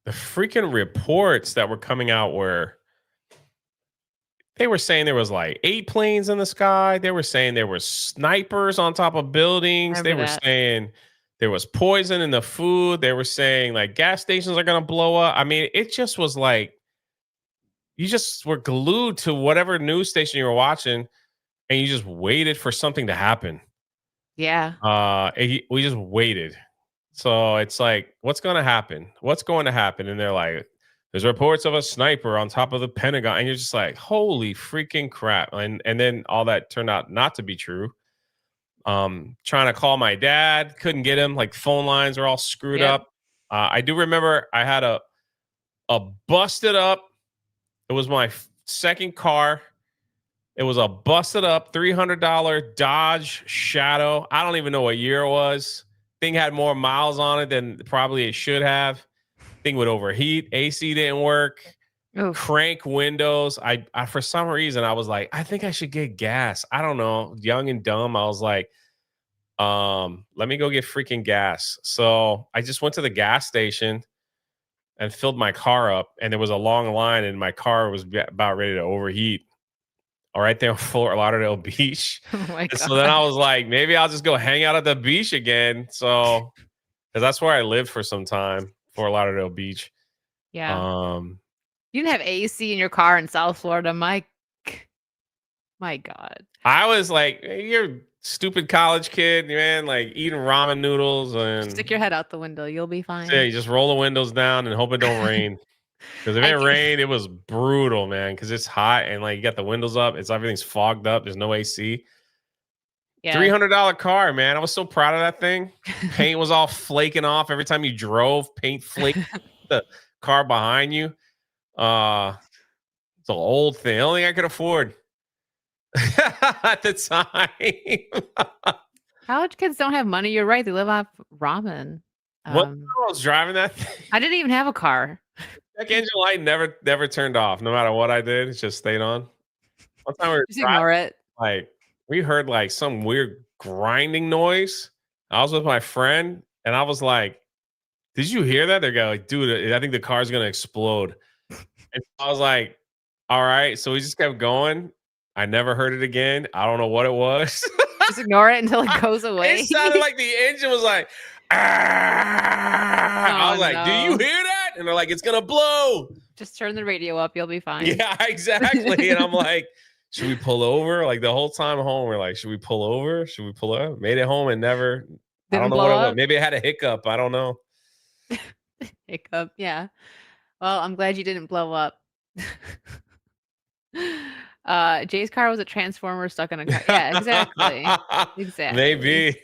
freaking reports that were coming out were, they were saying there was like 8 planes in the sky. They were saying there were snipers on top of buildings. They were saying there was poison in the food. They were saying like gas stations are going to blow up. I mean, it just was like, you just were glued to whatever news station you were watching. And you just waited for something to happen. Yeah. We just waited. So it's like, what's going to happen? What's going to happen? And they're like, there's reports of a sniper on top of the Pentagon. And you're just like, holy freaking crap. And then all that turned out not to be true. Trying to call my dad, couldn't get him. Like phone lines are all screwed up. I do remember I had a busted up. It was my second car. It was a busted up $300 Dodge Shadow. I don't even know what year it was. Thing had more miles on it than probably it should have. Thing would overheat. AC didn't work. Crank windows. I for some reason I was like, I think I should get gas. I don't know. Young and dumb. I was like, Let me go get freaking gas. So I just went to the gas station and filled my car up, and there was a long line, and my car was about ready to overheat. All right there on Fort Lauderdale Beach. Oh my And so then god. I was like, maybe I'll just go hang out at the beach again. So, because that's where I lived for some time, Fort Lauderdale Beach. Yeah. Um, You didn't have AC in your car in South Florida, Mike. My God. I was like, "Hey, you're a stupid college kid, man, like eating ramen noodles and Stick your head out the window. You'll be fine. yeah, you just roll the windows down and hope it don't rain. Because if I it ca- rained, it was brutal, man. Because it's hot and like you got the windows up, everything's fogged up. There's no AC. Yeah. $300 car, man. I was so proud of that thing. Paint was all flaking off every time you drove. Paint flaked the car behind you. It's an old thing. Only thing I could afford at the time. College kids don't have money. You're right. They live off ramen. One time I was driving that thing. I didn't even have a car. Check engine light never turned off. No matter what I did, it just stayed on. One time we were Just driving, ignore it. like we heard like some weird grinding noise. I was with my friend, and I was like, "Did you hear that?" They're going, like, "Dude, I think the car's gonna explode." And I was like, "All right." So we just kept going. I never heard it again. I don't know what it was. Just ignore it until it goes away. It sounded like the engine was like, I was Oh, like, "Do you no. hear that?" And they're like, "It's gonna blow." Just turn the radio up. You'll be fine. Yeah, exactly. And I'm like, should we pull over? Like the whole time home, we're like, should we pull over? Should we pull over? Made it home and never. I don't Didn't know blow what it was. up? Maybe it had a hiccup. I don't know. Hiccup. Yeah. Well, I'm glad you didn't blow up. Jay's car was a transformer stuck in a car. Yeah, exactly. Exactly. Maybe.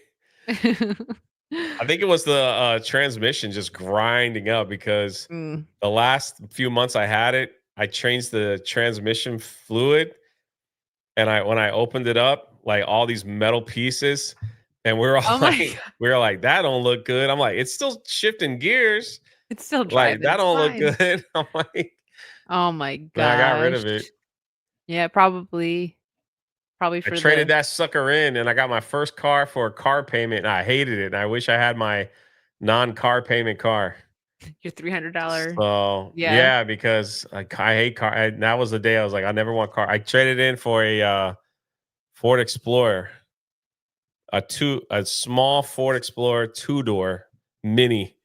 I think it was the transmission just grinding up because Mm. the last few months I had it, I changed the transmission fluid, and when I opened it up, like all these metal pieces, and we're all Oh my like, God. we are like, that don't look good. I'm like, it's still shifting gears. It's still Like driving. that It's don't fine. look good. I'm like, Oh my man, I got rid of gosh. it. Yeah, probably I for traded the that sucker in, and I got my first car for a car payment, and I hated it. And I wish I had my non-car payment car. your $300. So Yeah. yeah, because I hate car. That was the day I was like, I never want car. I traded in for a Ford Explorer, a small Ford Explorer 2-door mini.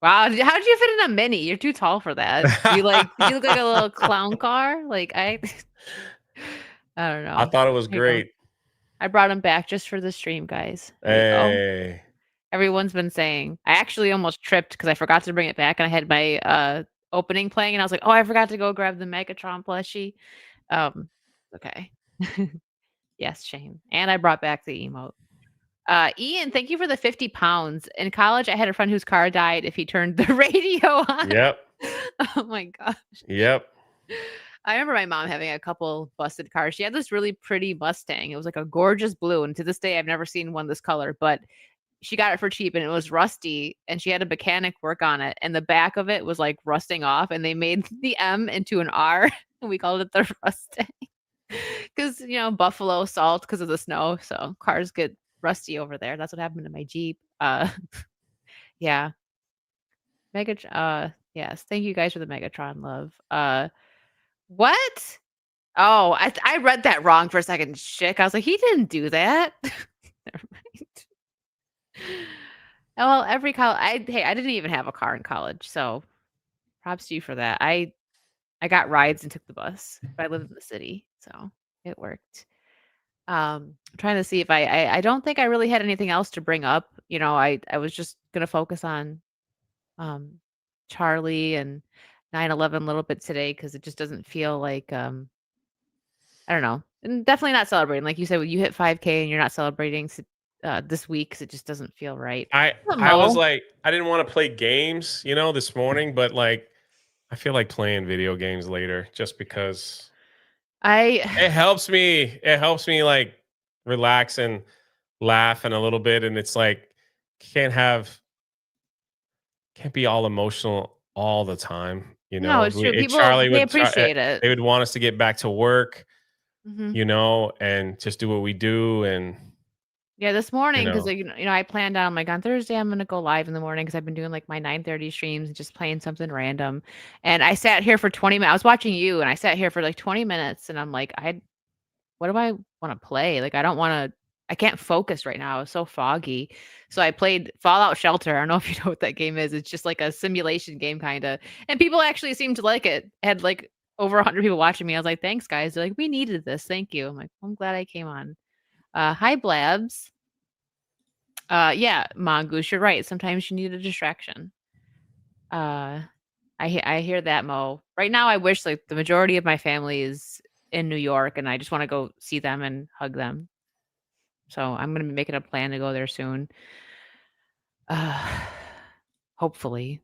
Wow. How did you fit in a mini? You're too tall for that. You look like a little clown car. Like I don't know. I thought it was Here you go. great. I brought him back just for the stream, guys. There you go. Hey, Everyone's been saying. I actually almost tripped because I forgot to bring it back, and I had my opening playing, and I was like, "Oh, I forgot to go grab the Megatron plushie." Okay. Yes, shame. And I brought back the emote. Ian, thank you for the 50 pounds. In college, I had a friend whose car died if he turned the radio on. yep, Oh my gosh. yep. I remember my mom having a couple busted cars. She had this really pretty Mustang. It was like a gorgeous blue. And to this day, I've never seen one this color, but she got it for cheap and it was rusty. And she had a mechanic work on it. And the back of it was like rusting off. And they made the M into an R. And we called it the Mustang. Because, Buffalo salt because of the snow. So cars get rusty over there. That's what happened to my Jeep. Yeah. Yes. Thank you guys for the Megatron love. What? Oh, I read that wrong for a second. Chick. I was like, he didn't do that. Never mind. Well, every college. I didn't even have a car in college, so props to you for that. I got rides and took the bus, but I lived in the city, so it worked. I'm trying to see if I don't think I really had anything else to bring up. I was just gonna focus on Charlie and 9/11 a little bit today because it just doesn't feel like I don't know. And definitely not celebrating. Like you said, when you hit 5K and you're not celebrating this week because it just doesn't feel right. I was like, I didn't want to play games, this morning, but like, I feel like playing video games later just because it helps me. It helps me like relax and laugh and a little bit. And it's like, can't be all emotional all the time. No, it's true. People Charlie they would appreciate it. they would want us to get back to work, Mhm. and just do what we do. And Yeah, this morning, because know. I planned on like on Thursday I'm gonna go live in the morning because I've been doing like my 9:30 streams and just playing something random. And I sat here for 20 minutes. I was watching you and I sat here for like 20 minutes and I'm like, what do I want to play? Like I can't focus right now. It's so foggy. So I played Fallout Shelter. I don't know if you know what that game is. It's just like a simulation game kind of. And people actually seemed to like it. Had like over 100 people watching me. I was like, thanks guys. They're like, we needed this. Thank you. I'm like, I'm glad I came on. Hi Blabs. Yeah, Mongoose, you're right. Sometimes you need a distraction. I hear that, Mo. Right now, I wish like the majority of my family is in New York, and I just want to go see them and hug them. So I'm gonna be making a plan to go there soon. Uh, hopefully,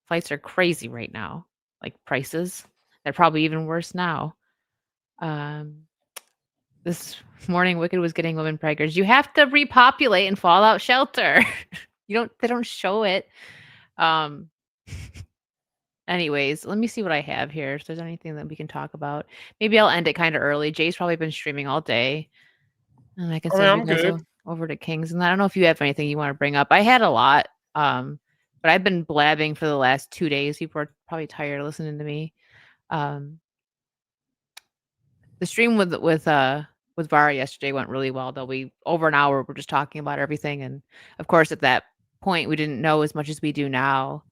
flights are crazy right now. Like prices, they're probably even worse now. Um, this morning, Wicked was getting women preggers. You have to repopulate and Fallout Shelter. They don't show it. Um, anyways, let me see what I have here. If there's anything that we can talk about, maybe I'll end it kind of early. Jay's probably been streaming all day, and I can I mean, send you I'm guys good. over to Kings. And I don't know if you have anything you want to bring up. I had a lot, but I've been blabbing for the last 2 days. People are probably tired of listening to me. The stream with Vara yesterday went really well, though. We over an hour we're just talking about everything, and of course at that point we didn't know as much as we do now.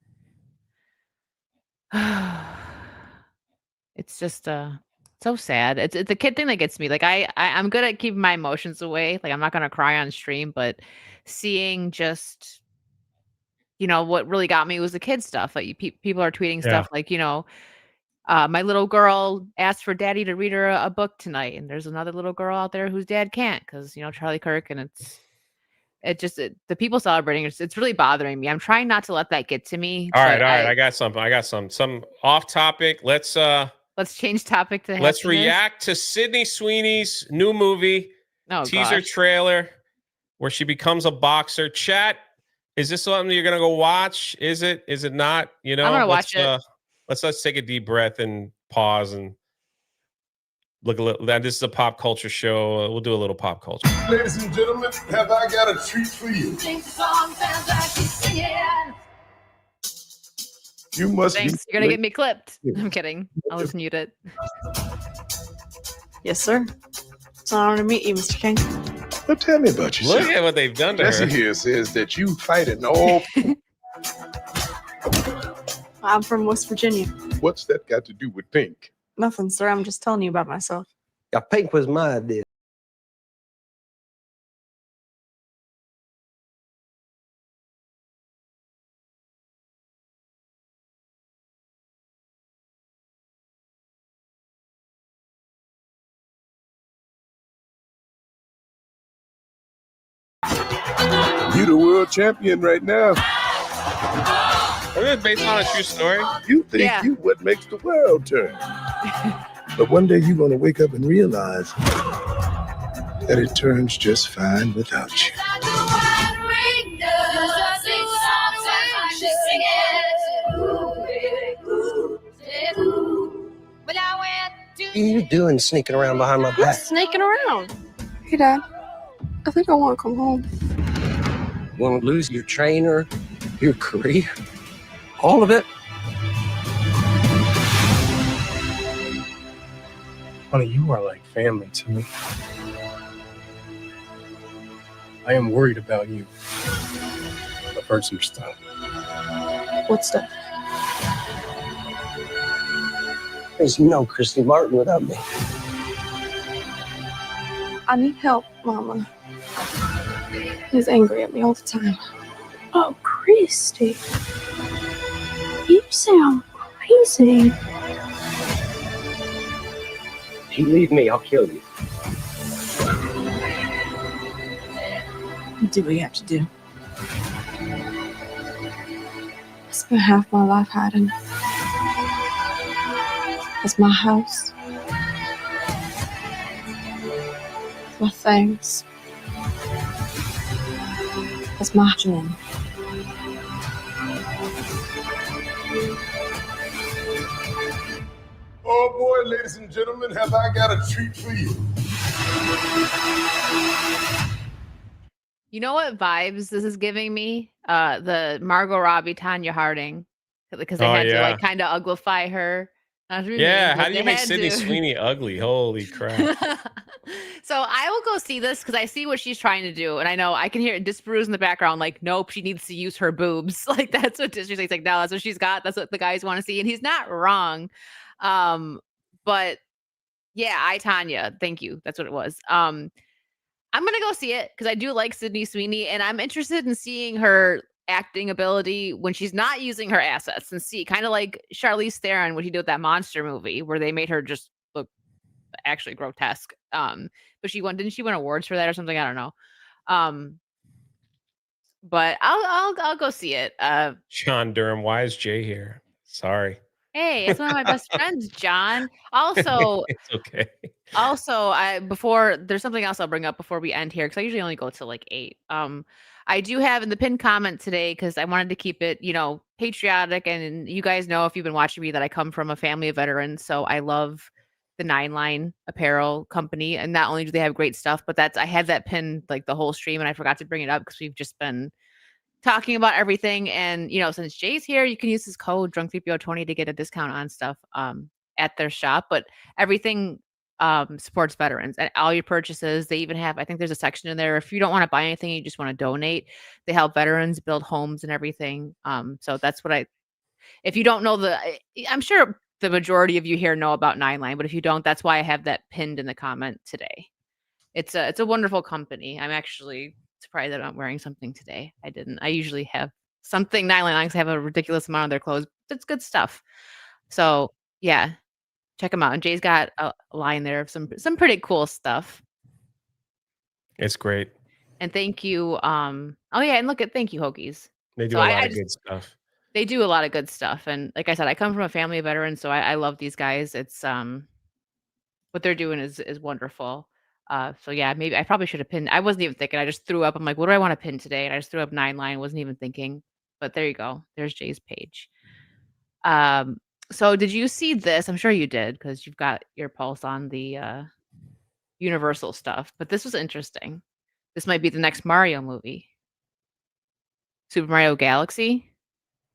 It's just so sad. It's a kid thing that gets me. Like I'm good at keeping my emotions away. Like I'm not gonna cry on stream, but seeing just what really got me was the kid stuff. Like people are tweeting Yeah. stuff like my little girl asked for daddy to read her a book tonight, and there's another little girl out there whose dad can't because Charlie Kirk, and the people celebrating it's really bothering me. I'm trying not to let that get to me. All right. I got some off topic. Let's change topic to let's happiness. react to Sydney Sweeney's new movie teaser trailer where she becomes a boxer. Chat, is this something you're gonna go watch? Is it not? I'm gonna watch it. Let's take a deep breath and pause and look a little. This is a pop culture show. We'll do a little pop culture. Ladies and gentlemen, have I got a treat for you? You must. Thanks. You're gonna get me clipped. I'm kidding. I'll just mute it. Yes, sir. It's an honor to meet you, Mr. King. Well, tell me about yourself. Look at what they've done to her. Jesse here says that you fight in all. I'm from West Virginia. What's that got to do with Pink? Nothing, sir. I'm just telling you about myself. Yeah, Pink was my idea. You the world champion right now. Is it based on a true story? You think you what makes the world turn. But one day you're going to wake up and realize that it turns just fine without you. What are you doing sneaking around behind my back? Sneaking around. Hey, Dad. I think I want to come home. You want to lose your trainer, your career, all of it? Honey, you are like family to me. I am worried about you. I've heard some stuff. What stuff? There's no Christy Martin without me. I need help, Mama. He's angry at me all the time. Oh, Christy. You sound crazy. If you leave me, I'll kill you. You do what you have to do. I spent half my life hiding. It's my house. My things. It's my gym. Oh boy, ladies and gentlemen, have I got a treat for you. You know what vibes this is giving me? The Margot Robbie, Tanya Harding, because they Oh had to yeah. like kind of uglify her. Not through names, Yeah. How but do they you make had Sydney to. Sweeney ugly? Holy crap. So I will go see this because I see what she's trying to do, and I know I can hear Disparu's in the background. Like, nope, she needs to use her boobs. Like that's what she's like. No, that's what she's got. That's what the guys want to see, and he's not wrong. But yeah, I Tanya. Thank you. That's what it was. I'm gonna go see it because I do like Sydney Sweeney, and I'm interested in seeing her acting ability when she's not using her assets and see kind of like Charlize Theron, what he did with that monster movie where they made her just look actually grotesque. But didn't she win awards for that or something? I don't know. Um, but I'll go see it. Sean Durham, why is Jay here? Sorry. Hey, it's one of my best friends, John. Also, It's okay. before there's something else I'll bring up before we end here because I usually only go to like 8. I do have in the pinned comment today because I wanted to keep it, patriotic, and you guys know if you've been watching me that I come from a family of veterans, so I love the 9 Line apparel company, and not only do they have great stuff, but I had that pinned like the whole stream, and I forgot to bring it up because we've just been talking about everything. And since Jay's here, you can use his code drunk3po20 to get a discount on stuff at their shop. But everything supports veterans, and all your purchases, they even have, I think there's a section in there if you don't want to buy anything, you just want to donate, they help veterans build homes and everything. So that's what if you don't know I'm sure the majority of you here know about 9 Line, but if you don't, that's why I have that pinned in the comment today. It's a wonderful company. I'm actually surprised that I'm wearing something today. I didn't. I usually have something 9 Line have a ridiculous amount of their clothes. It's good stuff. So yeah, check them out. And Jay's got a line there of some pretty cool stuff. It's great. And thank you. Oh yeah, and thank you, Hokies. They do a lot of good stuff. They do a lot of good stuff. And like I said, I come from a family of veterans, so I love these guys. It's what they're doing is wonderful. So yeah, maybe I probably should have pinned. I wasn't even thinking. I just threw up. I'm like, what do I want to pin today? And I just threw up 9 Line. Wasn't even thinking. But there you go. There's Jay's page. So did you see this? I'm sure you did because you've got your pulse on the Universal stuff. But this was interesting. This might be the next Mario movie. Super Mario Galaxy.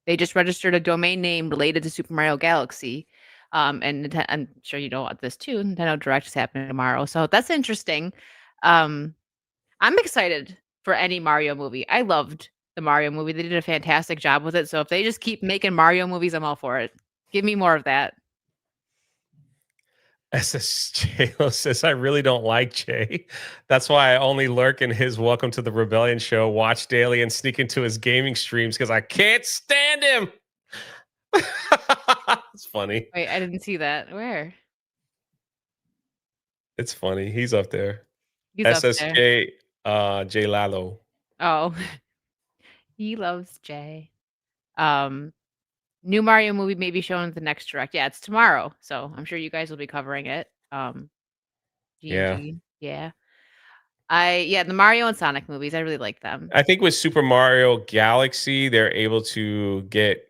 They just registered a domain name related to Super Mario Galaxy. And I'm sure you know about this too. Nintendo Direct is happening tomorrow, so that's interesting. I'm excited for any Mario movie. I loved the Mario movie. They did a fantastic job with it. So if they just keep making Mario movies, I'm all for it. Give me more of that. SSJ says, I really don't like Jay. That's why I only lurk in his Welcome to the Rebellion show, watch daily, and sneak into his gaming streams because I can't stand him. It's funny. Wait, I didn't see that. Where? It's funny. He's up there. He's up there. SSJ Jay Lalo. Oh, he loves Jay. New Mario movie may be shown at the next Direct. Yeah, it's tomorrow, so I'm sure you guys will be covering it. Yeah. Yeah. The Mario and Sonic movies, I really like them. I think with Super Mario Galaxy, they're able to get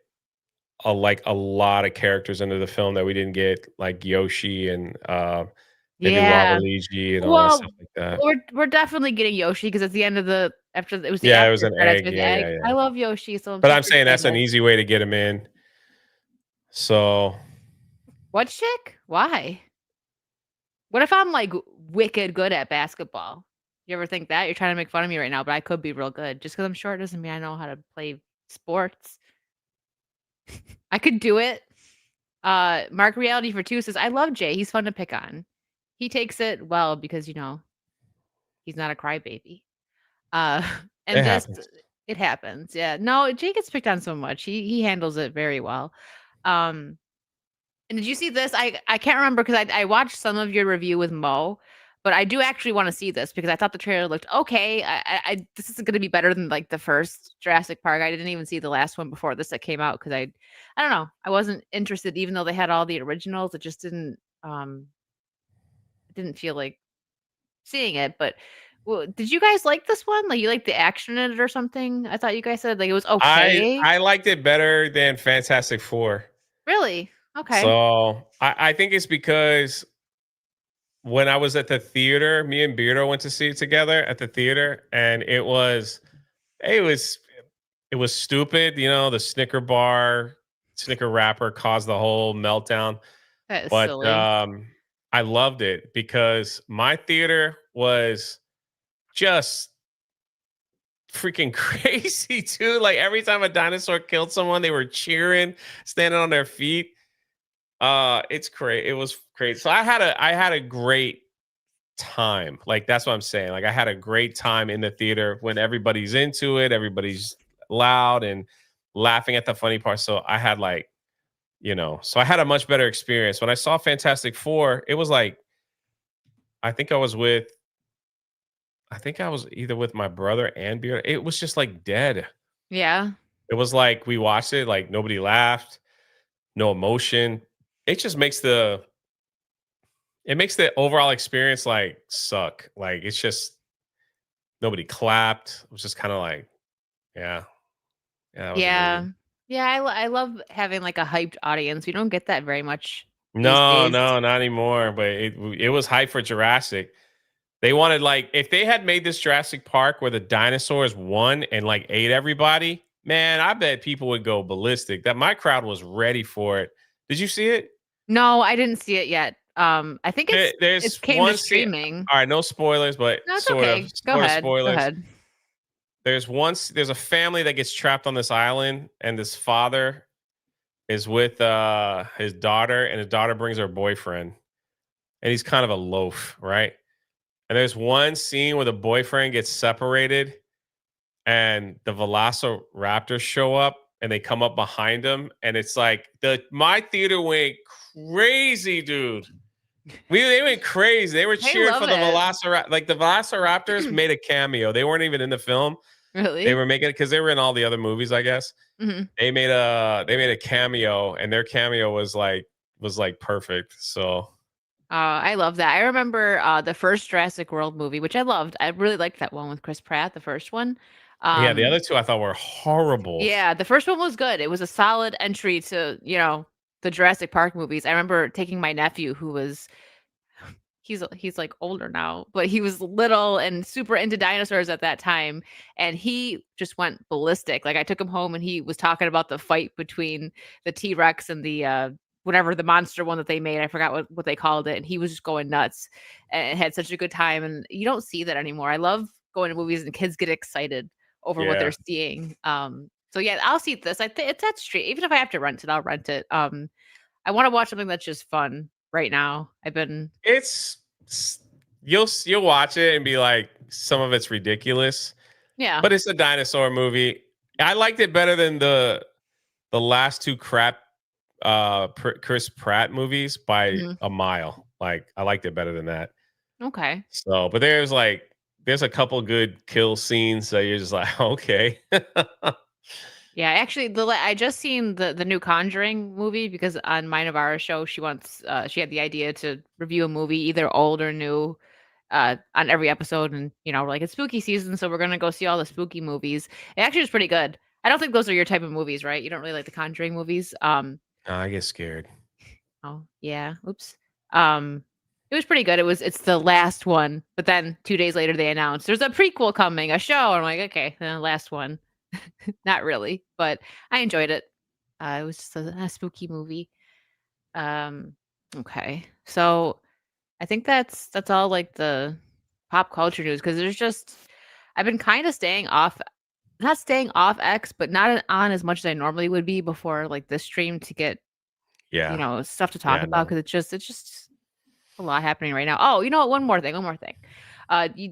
a lot of characters into the film that we didn't get, like Yoshi and maybe Waluigi and all that stuff like that. We're definitely getting Yoshi because at the end of it was the it was an credits egg. with Yeah, egg. yeah. I love Yoshi, so But I'm saying that's an easy way to get him in. So what chick? Why? What if I'm like wicked good at basketball? You ever think that? You're trying to make fun of me right now, but I could be real good. Just because I'm short doesn't mean I know how to play sports. I could do it. Mark Reality for 2 says, I love Jay. He's fun to pick on. He takes it well because, he's not a crybaby. And it happens. Yeah. No, Jay gets picked on so much. He handles it very well. And did you see this? I can't remember because I watched some of your review with Mo, but I do actually want to see this because I thought the trailer looked okay. This isn't going to be better than like the first Jurassic Park. I didn't even see the last one before this that came out because I don't know. I wasn't interested, even though they had all the originals. It just didn't feel like seeing it. But did you guys like this one? Like you like the action in it or something? I thought you guys said like it was okay. I liked it better than Fantastic Four. Really? Okay. So I think it's because when I was at the theater, me and Beardo went to see it together at the theater, and it was it was stupid. You know, the Snicker wrapper caused the whole meltdown. That is But silly. I loved it because my theater was just freaking crazy too. Like every time a dinosaur killed someone, they were cheering, standing on their feet. It's great. It was great. So I had a great time. Like that's what I'm saying. Like I had a great time in the theater when everybody's into it, everybody's loud and laughing at the funny part. So I had like, so I had a much better experience. When I saw Fantastic Four, it was like I think I was with I think I was either with my brother and Beard. It was just like dead. Yeah. It was like we watched it, like nobody laughed, no emotion. It just makes the overall experience like suck. Like it's just nobody clapped. It was just kind of like, yeah, yeah, that was a Yeah. movie. Yeah, I love having, like, a hyped audience. We don't get that very much these No, days. no, not anymore. But it was hype for Jurassic. They wanted like if they had made this Jurassic Park where the dinosaurs won and like ate everybody, man, I bet people would go ballistic. That my crowd was ready for it. Did you see it? No, I didn't see it yet. I think it There's came to one scene. streaming. All right, no spoilers, but No, it's sort of, okay. Go sort of ahead. Go spoilers. ahead. There's a family that gets trapped on this island, and this father is with his daughter, and his daughter brings her boyfriend, and he's kind of a loaf, right? And there's one scene where the boyfriend gets separated, and the velociraptors show up, and they come up behind him, and it's like my theater went crazy, dude. They went crazy. They were I cheering love for the it. velociraptor. Like the velociraptors made a cameo. They weren't even in the film. They Really? were making it because they were in all the other movies, I guess. Mhm. They made a cameo, and their cameo was like perfect. So I love that. I remember, the first Jurassic World movie, which I loved. I really liked that one with Chris Pratt, the first one. yeah, the Um, other two I thought were horrible. yeah, the first one was good. It was a solid entry to, the Jurassic Park movies. I remember taking my nephew who was he's like older now, but he was little and super into dinosaurs at that time, and he just went ballistic. Like I took him home and he was talking about the fight between the T-Rex and the whatever the monster one that they made. I forgot what they called it, and he was just going nuts and had such a good time. And you don't see that anymore. I love going to movies and kids get excited over what they're Yeah, seeing. So yeah, I'll see this. I think it's that street. Even if I have to rent it, I'll rent it. I want to watch something that's just fun right now. I've been it's you'll watch it and be like, some of it's ridiculous, yeah. but it's a dinosaur movie. I liked it better than the last two crap Chris Pratt movies by Mhm. a mile. Like I liked it better than that. Okay. So, but there's a couple good kill scenes that you're just like, okay. Yeah, actually, I just seen the new Conjuring movie because on my Navarra show, she had the idea to review a movie, either old or new, on every episode, and we're like it's spooky season, so we're gonna go see all the spooky movies. It actually was pretty good. I don't think those are your type of movies, right? You don't really like the Conjuring movies. I get scared. Oh yeah, oops. It was pretty good. It's the last one, but then 2 days later they announced there's a prequel coming, a show. I'm like, okay, last one. Not really, but I enjoyed it. It was just a spooky movie. Um, okay. So I think that's all like the pop culture news because there's just I've been kind of not staying off X, but not on as much as I normally would be before like this stream to get, Yeah. stuff to talk Yeah, about no. because it's just a lot happening right now. Oh, you know what? One more thing.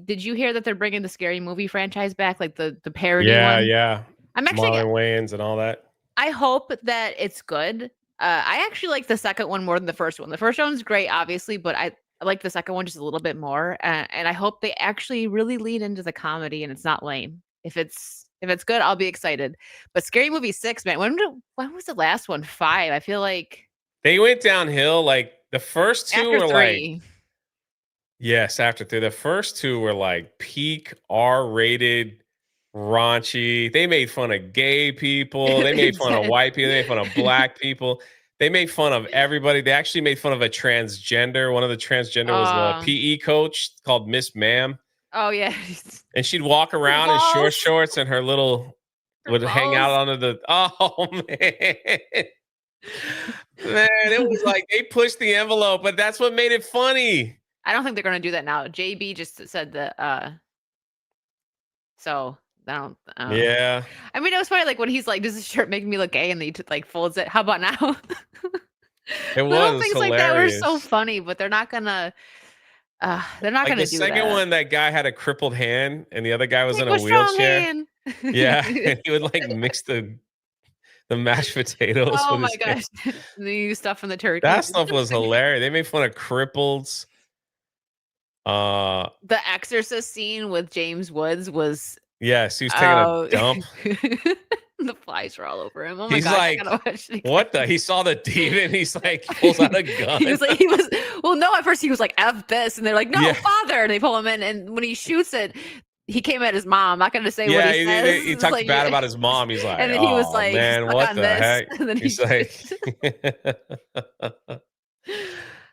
Did you hear that they're bringing the Scary Movie franchise back, like the parody Yeah, one? yeah. I'm actually Marlon Wayans and all that. I hope that it's good. I actually like the second one more than the first one. The first one's great, obviously, but I like the second one just a little bit more. And I hope they actually really lean into the comedy and it's not lame. If it's good, I'll be excited. But Scary Movie 6, man, when was the last one? 5. I feel like They went downhill. Like the first two after were like, 3. yes, after three. The first two were like peak R-rated, raunchy. They made fun of gay people. They They made fun of did. white people. They made fun of black people. They made fun of everybody. They actually made fun of a transgender. One of the transgender was the PE coach called Miss Ma'am. Oh yeah. And she'd walk around in short shorts and her little would hang out under the man. Man, it was like they pushed the envelope, but that's what made it funny. I don't think they're gonna do that now. JB just said that so I don't Yeah. I mean, it was funny, like when he's like, "Does this shirt make me look gay?" And he like folds it. How about now? It Little was things like that were so hilarious. funny, but they're not gonna Like do the that. second one, that guy had a crippled hand and the other guy was in a Like, strong wheelchair. hand. Yeah. And he would like mix the mashed potatoes Oh with my his hand. gosh. The stuff from the turkey. That stuff was hilarious. They made fun of cripples. The Exorcist scene with James Woods was Yes, he was taking a dump. the flies were all over him. Oh my He's gosh, I like, gotta watch it again. what the? He saw the demon. He's like, pulls out a gun. Well, no, at first he was like, F this. And they're like, no, Yeah. father. And they pull him in. And when he shoots it, he came at his mom. I'm not going to say what he says. he It's talks like- bad about his mom. He's like, And then he was "Oh, like, man, stuck what on the this." heck?" And then He's he like,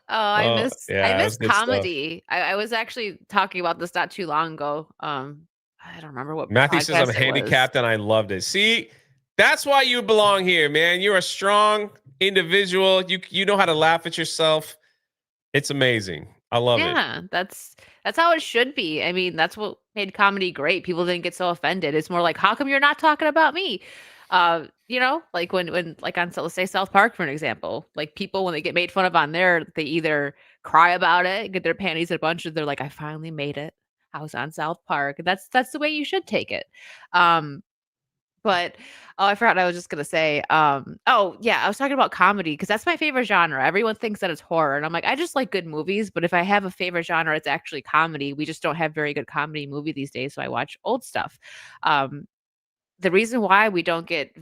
I Oh, miss yeah, it was miss good stuff. comedy. I was actually talking about this not too long ago. I don't remember what Matthew says I'm podcast it was. handicapped and I loved it. See, that's why you belong here, man. You're a strong individual. You know how to laugh at yourself. It's amazing. I love it. Yeah, that's how it should be. I mean, that's what made comedy great. People didn't get so offended. It's more like, how come you're not talking about me? You know, like when like on, so let's say South Park for an example, like people when they get made fun of on there, they either cry about it, get their panties in a bunch, or they're like, I finally made it. I was on South Park. That's the way you should take it. But I forgot what I was just gonna say. Oh yeah, I was talking about comedy because that's my favorite genre. Everyone thinks that it's horror, and I'm like, I just like good movies. But if I have a favorite genre, it's actually comedy. We just don't have very good comedy movie these days, so I watch old stuff. The reason why we don't get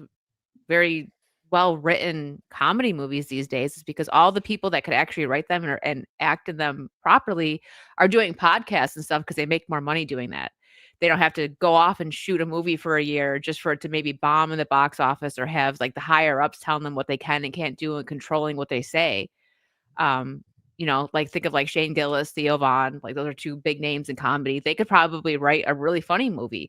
very well written comedy movies these days is because all the people that could actually write them and act in them properly are doing podcasts and stuff because they make more money doing that. They don't have to go off and shoot a movie for a year just for it to maybe bomb in the box office or have like the higher ups telling them what they can and can't do and controlling what they say. You know, like think of like Shane Gillis, Theo Vaughn, like those are two big names in comedy. They could probably write a really funny movie.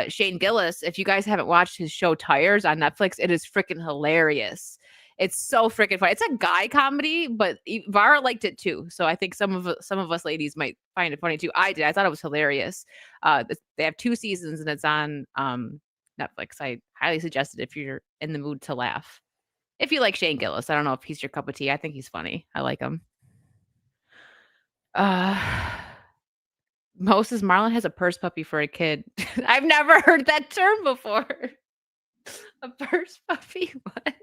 Shane Gillis, if you guys haven't watched his show Tires on Netflix, it is freaking hilarious. It's so freaking funny. It's a guy comedy, but Vara liked it too. So I think some of us ladies might find it funny too. I did. I thought it was hilarious. They have 2 seasons and it's on Netflix. I highly suggest it if you're in the mood to laugh. If you like Shane Gillis, I don't know if he's your cup of tea. I think he's funny. I like him. Moses Marlin has a purse puppy for a kid. I've never heard that term before. A purse puppy? What?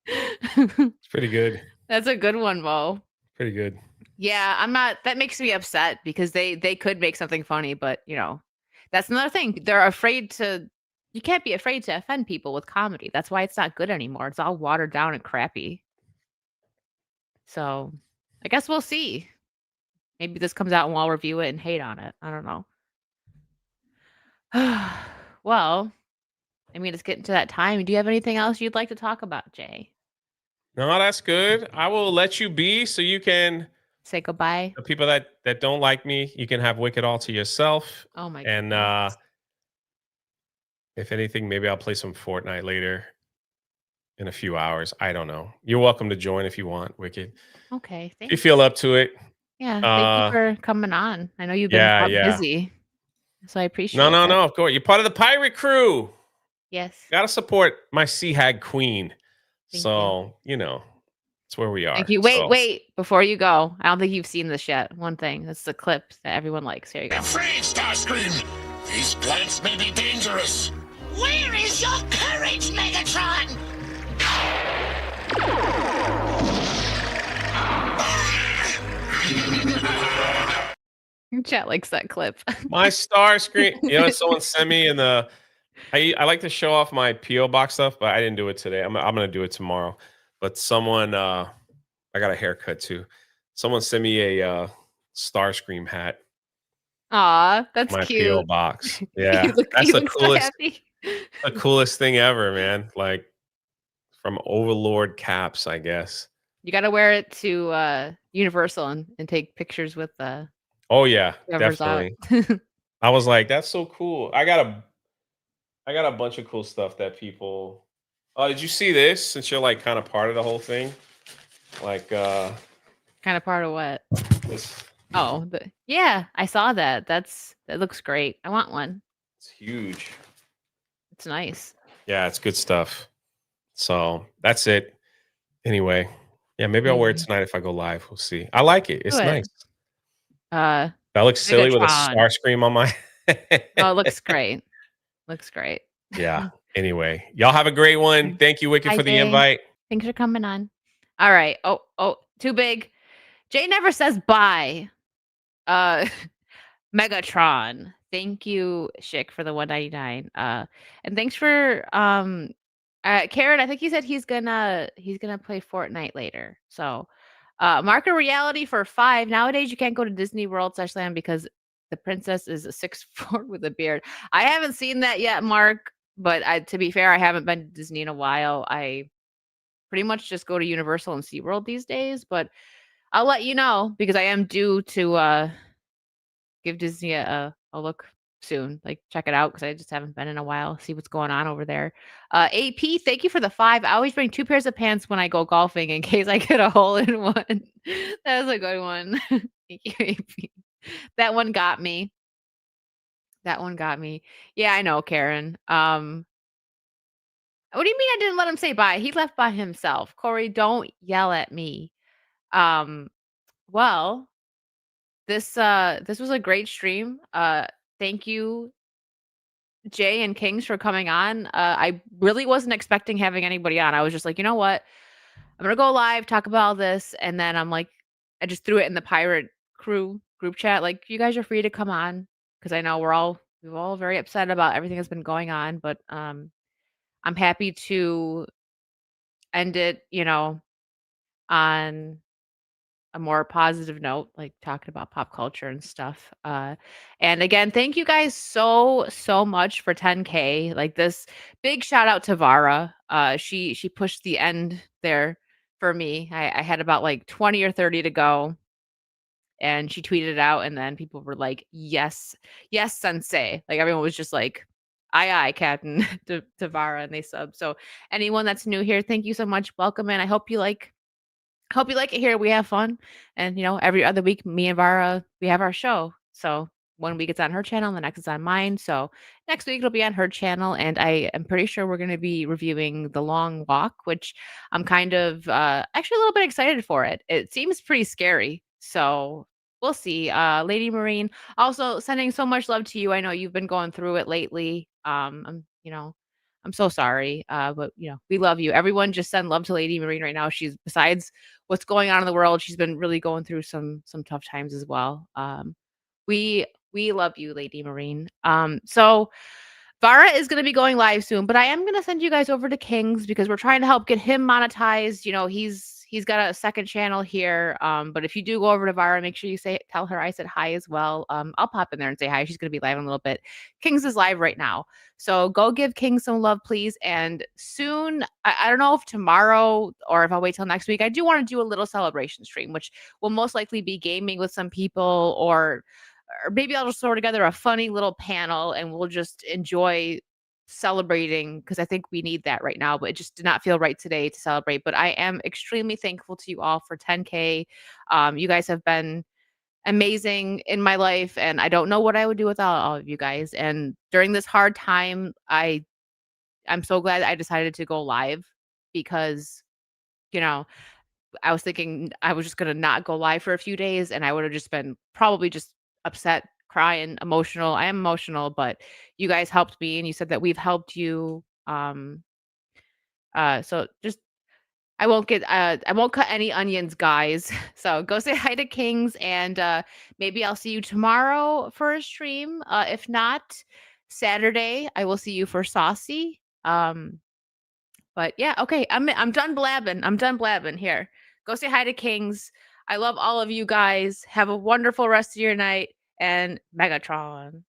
It's pretty good. That's a good one, Mo. Pretty good. Yeah, I'm not. That makes me upset because they could make something funny, but you know, that's another thing. They're afraid to. You can't be afraid to offend people with comedy. That's why it's not good anymore. It's all watered down and crappy. So, I guess we'll see. Maybe this comes out and we'll review it and hate on it. I don't know. Well, I mean, it's getting to that time. Do you have anything else you'd like to talk about, Jay? No, that's good. I will let you be so you can say goodbye. The people that don't like me, you can have Wicked all to yourself. Oh my And if anything, maybe I'll play some Fortnite later in a few hours. I don't know. You're welcome to join if you want, Wicked. Okay, If you feel up to it. Yeah, thank you for coming on. I know you've been busy, so I appreciate it. No, of course. You're part of the pirate crew. Yes. Gotta support my Sea Hag Queen. So, you know, it's where we are. Thank you. Wait, before you go, I don't think you've seen this yet. One thing, that's the clip that everyone likes. Here you go. Afraid, Starscream! These plants may be dangerous. Where is your courage, Megatron? Chat likes that clip. My Starscream. You know, someone sent me in the. I like to show off my PO box stuff, but I didn't do it today. I'm gonna do it tomorrow. But someone, I got a haircut too. Someone sent me a Starscream hat. Aw, that's my cute. PO box. Yeah, You look that's the so coolest. happy. The coolest thing ever, man. Like, from Overlord Caps, I guess. You got to wear it to Universal and take pictures with Oh yeah, whoever's out. definitely. I was like, that's so cool. I got a bunch of cool stuff that people. Oh, did you see this? Since you're like kind of part of the whole thing, like Kind of part of what? this. Oh, yeah, I saw that. That looks great. I want one. It's huge. It's nice. Yeah, it's good stuff. So that's it. Anyway, yeah, maybe I'll wear it tonight if I go live. We'll see. I like it. It's Do it. nice. Uh, That looks silly with a Megatron. star scream on my. Oh, it looks great. Looks great. Yeah. Anyway, y'all have a great one. Thank you, Wicked, Hi, for the Jay. invite. Thanks for coming on. All right. Oh, too big. Jay never says bye. Megatron. Thank you, Schick, for the 199. And thanks for Karen. I think he said he's gonna play Fortnite later. So mark a reality for 5. Nowadays you can't go to Disney World /land because the princess is a 6'4" with a beard. I haven't seen that yet, Mark, but to be fair, I haven't been to Disney in a while. I pretty much just go to Universal and SeaWorld these days, but I'll let you know because I am due to give Disney a look soon. Like, check it out because I just haven't been in a while. See what's going on over there. AP, thank you for the 5. I always bring 2 pairs of pants when I go golfing in case I get a hole in one. That was a good one. Thank you, AP. That one got me. Yeah, I know, Karen. What do you mean I didn't let him say bye? He left by himself. Corey, don't yell at me. Well, this was a great stream. Thank you, Jay and Kings, for coming on. I really wasn't expecting having anybody on. I was just like, you know what? I'm gonna go live, talk about all this, and then I'm like, I just threw it in the pirate crew group chat. Like, you guys are free to come on because I know we're all very upset about everything that's been going on, but I'm happy to end it, on a more positive note, like talking about pop culture and stuff. And again, thank you guys so much for 10K. Like, this big shout out to Vara. She pushed the end there for me. I had about like 20 or 30 to go, and she tweeted it out, and then people were like, yes, sensei. Like, everyone was just like, aye, Captain, to Vara, and they sub. So anyone that's new here, thank you so much. Welcome in. I hope you like it here. We have fun. And, every other week, me and Vara, we have our show. So one week it's on her channel, the next is on mine. So next week it'll be on her channel. And I am pretty sure we're going to be reviewing The Long Walk, which I'm kind of actually a little bit excited for it. It seems pretty scary. So we'll see. Lady Marine, also sending so much love to you. I know you've been going through it lately. I'm so sorry. But we love you. Everyone just send love to Lady Marine right now. She's, besides what's going on in the world, she's been really going through some tough times as well. We love you, Lady Marine. So Vara is going to be going live soon, but I am going to send you guys over to Kings because we're trying to help get him monetized. He's got a second channel here. But if you do go over to Vara, make sure you tell her I said hi as well. I'll pop in there and say hi. She's going to be live in a little bit. Kings is live right now. So go give Kings some love, please. And soon, I don't know if tomorrow or if I'll wait till next week, I do want to do a little celebration stream, which will most likely be gaming with some people, or maybe I'll just throw together a funny little panel and we'll just enjoy celebrating, because I think we need that right now, but it just did not feel right today to celebrate. But I am extremely thankful to you all for 10K. You guys have been amazing in my life, and I don't know what I would do without all of you guys. And during this hard time, I'm so glad I decided to go live, because I was thinking I was just gonna not go live for a few days, and I would have just been probably just upset, crying, emotional. I am emotional, but you guys helped me, and you said that we've helped you. So just I won't cut any onions, guys. So go say hi to Kings, and maybe I'll see you tomorrow for a stream. If not, Saturday I will see you for Saucy. But yeah, okay. I'm done blabbing. Here, go say hi to Kings. I love all of you guys. Have a wonderful rest of your night, and Megatron.